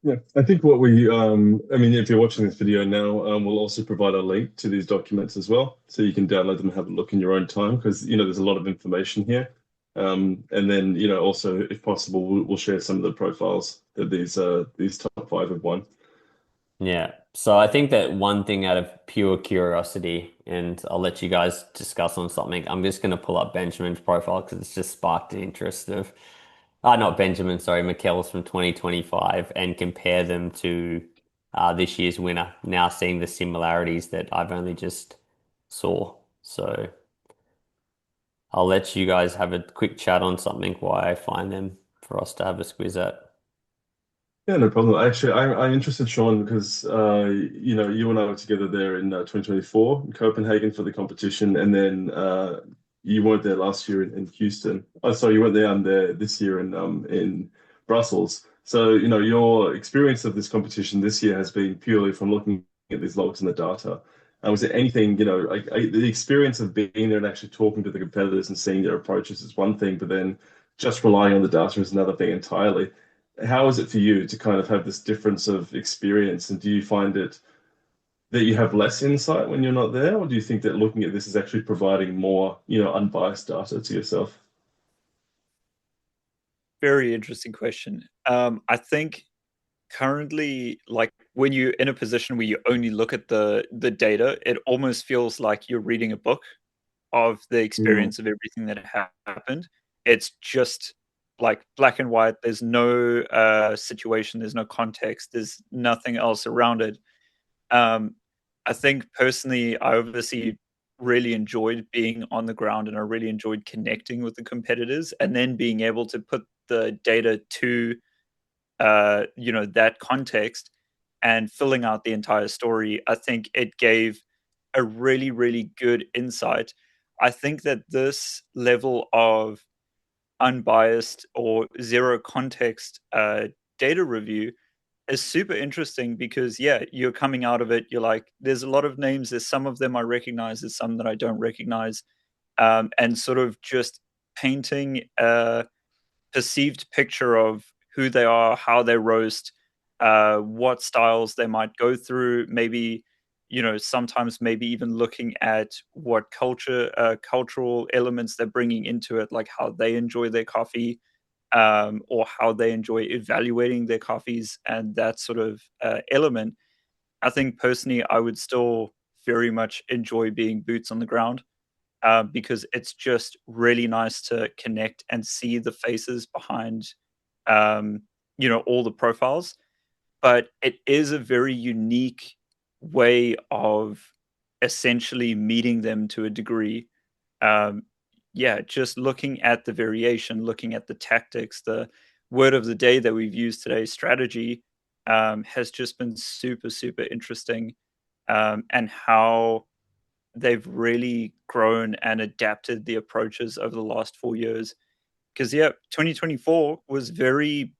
Yeah, I think what I mean, if you're watching this video now, we'll also provide a link to these documents as well, so you can download them and have a look in your own time, because there's a lot of information here. And then also, if possible, we'll share some of the profiles that these top five have won. Yeah. So I think that one thing out of pure curiosity, and I'll let you guys discuss on something. I'm just going to pull up Benjamin's profile because it's just sparked the interest of, not Benjamin, sorry, Mikäel's from 2025 and compare them to this year's winner, now seeing the similarities that I've only just saw. So I'll let you guys have a quick chat on something while I find them for us to have a squiz at. Yeah, no problem. Actually, I'm interested, Sean, because you and I were together there in 2024 in Copenhagen for the competition, and then you weren't there last year in Houston. Oh, sorry, you weren't there. I'm there this year in Brussels. So, your experience of this competition this year has been purely from looking at these logs and the data. Was there anything, the experience of being there and actually talking to the competitors and seeing their approaches is one thing, but then just relying on the data is another thing entirely. How is it for you to kind of have this difference of experience? And do you find it that you have less insight when you're not there? Or do you think that looking at this is actually providing more, unbiased data to yourself? Very interesting question. I think currently, like when you're in a position where you only look at the data, it almost feels like you're reading a book of the Mm. experience of everything that happened. It's just like black and white. There's no situation, there's no context, there's nothing else around it. I think personally, I obviously really enjoyed being on the ground, and I really enjoyed connecting with the competitors, and then being able to put the data to that context and filling out the entire story. I think it gave a really, really good insight. I think that this level of unbiased or zero context data review is super interesting because, yeah, you're coming out of it. You're like, there's a lot of names. There's some of them I recognize. There's some that I don't recognize. And sort of just painting a perceived picture of who they are, how they roast, what styles they might go through. Maybe, sometimes maybe even looking at what cultural elements they're bringing into it, like how they enjoy their coffee, or how they enjoy evaluating their coffees, and that sort of element. I think personally, I would still very much enjoy being boots on the ground, because it's just really nice to connect and see the faces behind, all the profiles. But it is a very unique way of essentially meeting them to a degree. Um, yeah, just looking at the variation, looking at the tactics, the word of the day that we've used today, strategy, has just been super, super interesting. And how they've really grown and adapted the approaches over the last 4 years. Because, yeah, 2024 was very,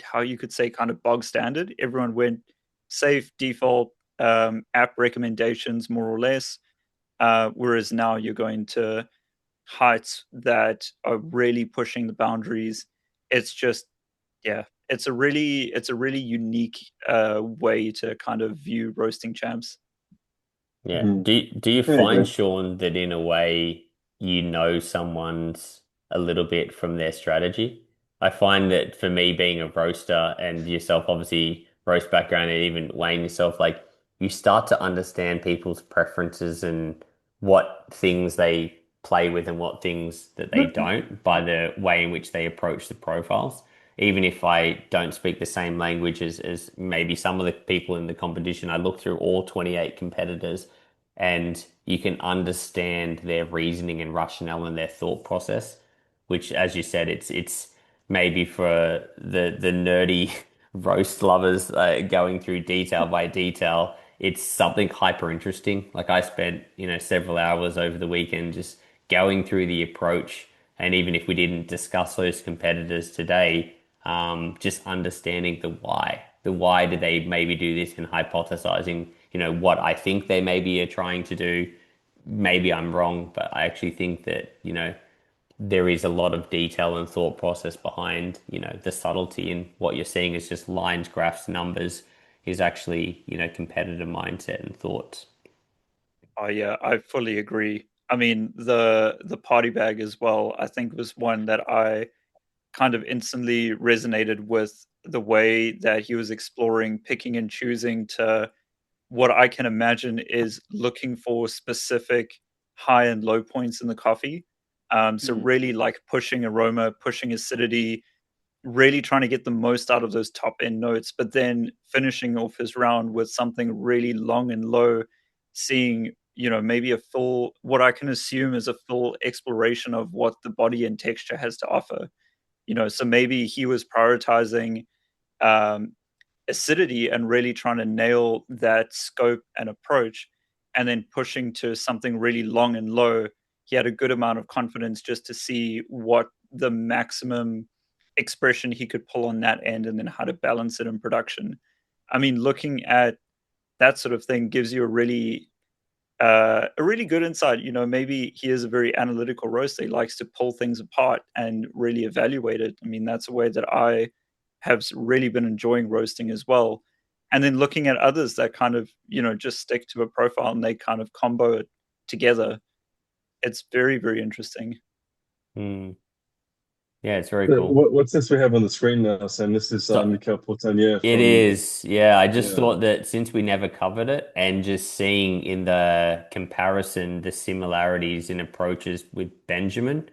how you could say, kind of bog standard. Everyone went safe, default, app recommendations, more or less. Whereas now you're going to heights that are really pushing the boundaries. It's just, yeah, it's a really unique way to kind of view roasting champs. Yeah. Mhm. Do you Yeah, I find, agree. Sean, that in a way you know someone's a little bit from their strategy? I find that for me being a roaster and yourself obviously roast background and even Wayne yourself, like you start to understand people's preferences and what things they play with and what things that they don't by the way in which they approach the profiles. Even if I don't speak the same language as maybe some of the people in the competition, I look through all 28 competitors and you can understand their reasoning and rationale and their thought process, which, as you said, it's maybe for the nerdy roast lovers going through detail by detail. It's something hyper interesting. Like I spent, several hours over the weekend just going through the approach, and even if we didn't discuss those competitors today, just understanding the why. The why do they maybe do this and hypothesizing, what I think they maybe are trying to do. Maybe I'm wrong, but I actually think that, there is a lot of detail and thought process behind, the subtlety in what you're seeing is just lines, graphs, numbers is actually, competitor mindset and thoughts. Oh yeah, I fully agree. I mean, the party bag as well, I think was one that I kind of instantly resonated with the way that he was exploring, picking and choosing to what I can imagine is looking for specific high and low points in the coffee. So Mm. really like pushing aroma, pushing acidity, really trying to get the most out of those top end notes, but then finishing off his round with something really long and low, seeing, maybe a full, what I can assume is a full exploration of what the body and texture has to offer. So maybe he was prioritizing acidity and really trying to nail that scope and approach, and then pushing to something really long and low. He had a good amount of confidence just to see what the maximum expression he could pull on that end, and then how to balance it in production. I mean, looking at that sort of thing gives you a really good insight. Maybe he is a very analytical roaster. He likes to pull things apart and really evaluate it. I mean, that's a way that I have really been enjoying roasting as well. And then looking at others that kind of, just stick to a profile and they kind of combo it together. It's very, very interesting. Yeah, it's very cool. What's this we have on the screen now, Sam? This is Mikäel Portannier. It is. Yeah, I just thought that since we never covered it, and just seeing in the comparison the similarities in approaches with Benjamin,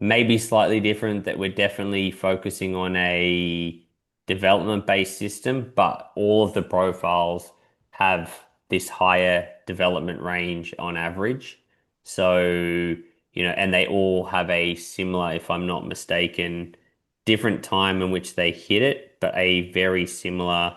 maybe slightly different, that we're definitely focusing on a development-based system, but all of the profiles have this higher development range on average. So, and they all have a similar, if I'm not mistaken, different time in which they hit it, but a very similar,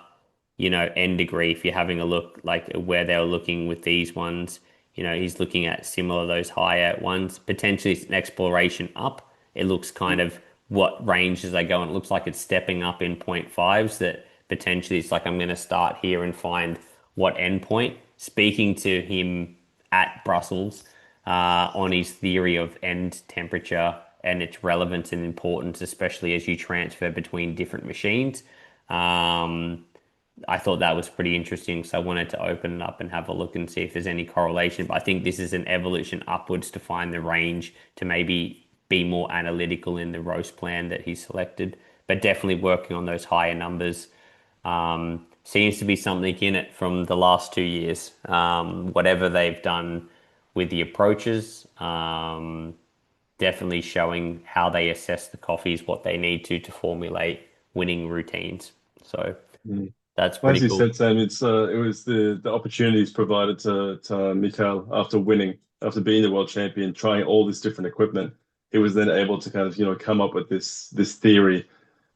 end degree. If you're having a look like where they were looking with these ones, he's looking at similar, those higher ones. Potentially it's an exploration up. It looks kind of what ranges they go, and it looks like it's stepping up in 0.5s, that potentially it's like I'm going to start here and find what endpoint. Speaking to him at Brussels on his theory of end temperature and its relevance and importance, especially as you transfer between different machines. I thought that was pretty interesting, so I wanted to open it up and have a look and see if there's any correlation. But I think this is an evolution upwards to find the range to maybe be more analytical in the roast plan that he selected, but definitely working on those higher numbers. Seems to be something in it from the last 2 years. Whatever they've done with the approaches, definitely showing how they assess the coffees, what they need to formulate winning routines. So that's pretty As you cool. said, Sam, it was the opportunities provided to Mikäel after winning, after being the world champion, trying all this different equipment. He was then able to kind of come up with this theory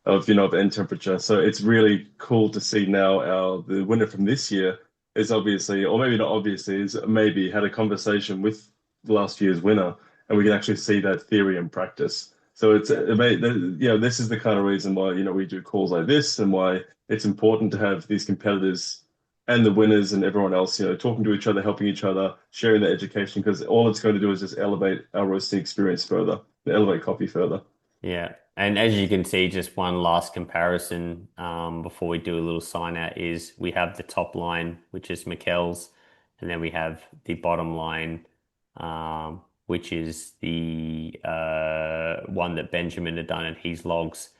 of of end temperature. So it's really cool to see now the winner from this year is obviously, or maybe not obviously, is maybe had a conversation with last year's winner, and we can actually see that theory in practice. So this is the kind of reason why we do calls like this, and why it's important to have these competitors and the winners and everyone else talking to each other, helping each other, sharing their education, because all it's going to do is just elevate our roasting experience further, elevate coffee further. Yeah. And as you can see, just one last comparison before we do a little sign out is we have the top line, which is Mikäel's, and then we have the bottom line, which is the one that Benjamin had done in his logs.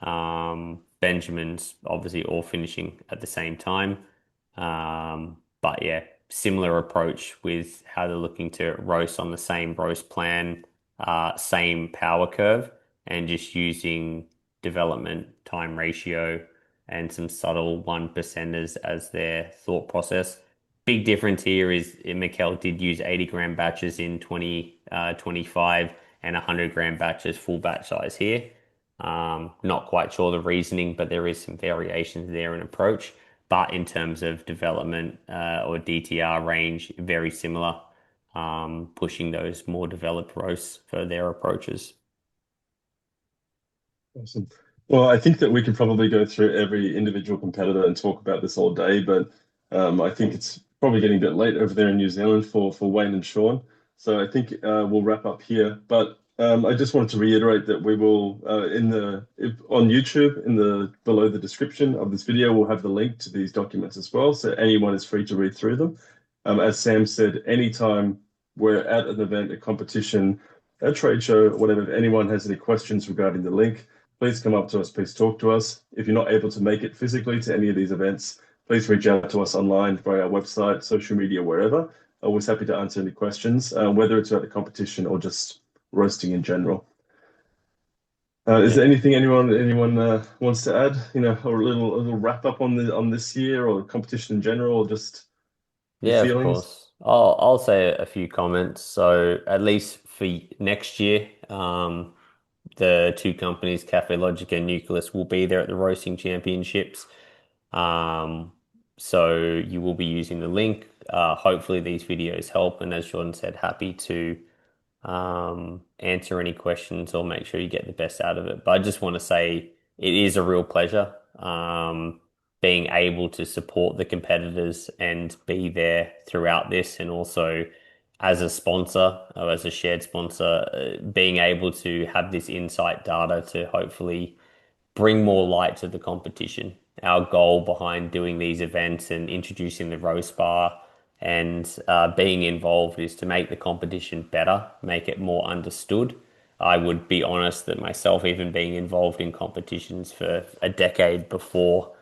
Benjamin's obviously all finishing at the same time. But yeah, similar approach with how they're looking to roast on the same roast plan, same power curve, and just using development time ratio and some subtle 1%ers as their thought process. Big difference here is Mikäel did use 80-gram batches in 2025 and 100-gram batches full batch size here. Not quite sure the reasoning, but there is some variations there in approach. But in terms of development or DTR range, very similar, pushing those more developed roasts for their approaches. Awesome. Well, I think that we could probably go through every individual competitor and talk about this all day, but I think it's probably getting a bit late over there in New Zealand for Wayne and Sean. So I think we'll wrap up here. But I just wanted to reiterate that we will on YouTube below the description of this video, we'll have the link to these documents as well, so anyone is free to read through them. As Sam said, anytime we're at an event, a competition, a trade show, whatever, if anyone has any questions regarding the link, please come up to us, please talk to us. If you're not able to make it physically to any of these events, please reach out to us online via our website, social media, wherever. Always happy to answer any questions, whether it's about the competition or just roasting in general. Is Yeah. there anything anyone wants to add? Or a little wrap up on this year or competition in general, or just your Yeah, of feelings? course. I'll say a few comments. So at least for next year, the two companies, Kaffelogic and Nucleus, will be there at the roasting championships. Um, so you will be using the link. Hopefully these videos help, and as Jordan said, happy to answer any questions or make sure you get the best out of it. But I just want to say it is a real pleasure being able to support the competitors and be there throughout this, and also as a sponsor or as a shared sponsor, being able to have this insight data to hopefully bring more light to the competition. Our goal behind doing these events and introducing the roast bar and being involved is to make the competition better, make it more understood. I would be honest that myself, even being involved in competitions for a decade before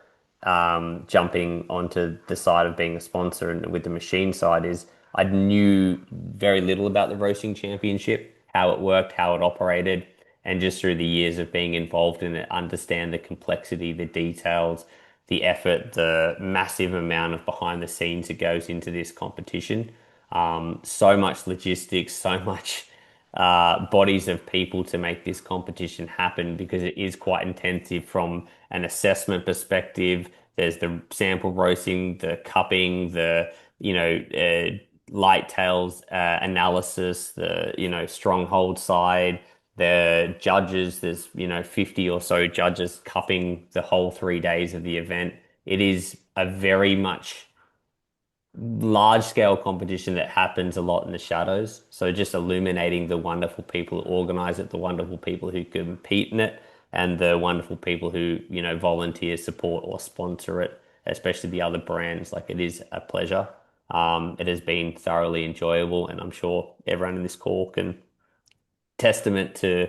jumping onto the side of being a sponsor and with the machine side, is I knew very little about the roasting championship, how it worked, how it operated, and just through the years of being involved in it, understand the complexity, the details, the effort, the massive amount of behind the scenes that goes into this competition. So much logistics, so much bodies of people to make this competition happen, because it is quite intensive from an assessment perspective. There's the sample roasting, the cupping, the light tails analysis, the stronghold side, the judges. There's 50 or so judges cupping the whole 3 days of the event. It is a very much large scale competition that happens a lot in the shadows. So just illuminating the wonderful people who organize it, the wonderful people who compete in it, and the wonderful people who, volunteer, support, or sponsor it, especially the other brands. Like, it is a pleasure. It has been thoroughly enjoyable, and I'm sure everyone in this call can testament to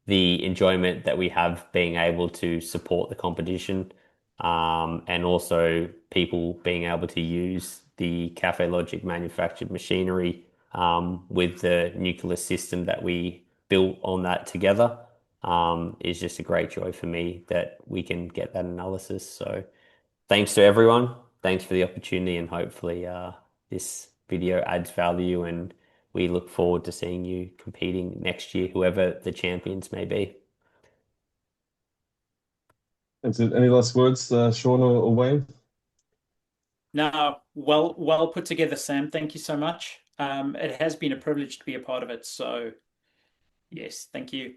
the enjoyment that we have being able to support the competition, and also people being able to use the Kaffelogic manufactured machinery with the Nucleus system that we built on that together, is just a great joy for me that we can get that analysis. So thanks to everyone. Thanks for the opportunity, and hopefully this video adds value, and we look forward to seeing you competing next year, whoever the champions may be. That's it. Any last words, Sean or Wayne? No, well put together, Sam. Thank you so much. It has been a privilege to be a part of it. So yes, thank you.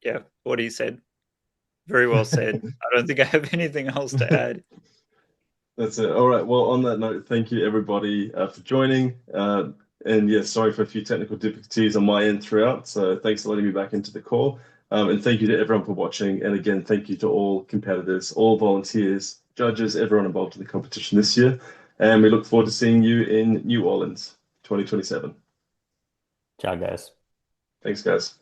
Yeah, what he said. Very well said. I don't think I have anything else to add. That's it. All right. Well, on that note, thank you everybody for joining. And yeah, sorry for a few technical difficulties on my end throughout. So thanks for letting me back into the call. And thank you to everyone for watching. And again, thank you to all competitors, all volunteers, judges, everyone involved in the competition this year. And we look forward to seeing you in New Orleans 2027. Ciao, guys. Thanks, guys.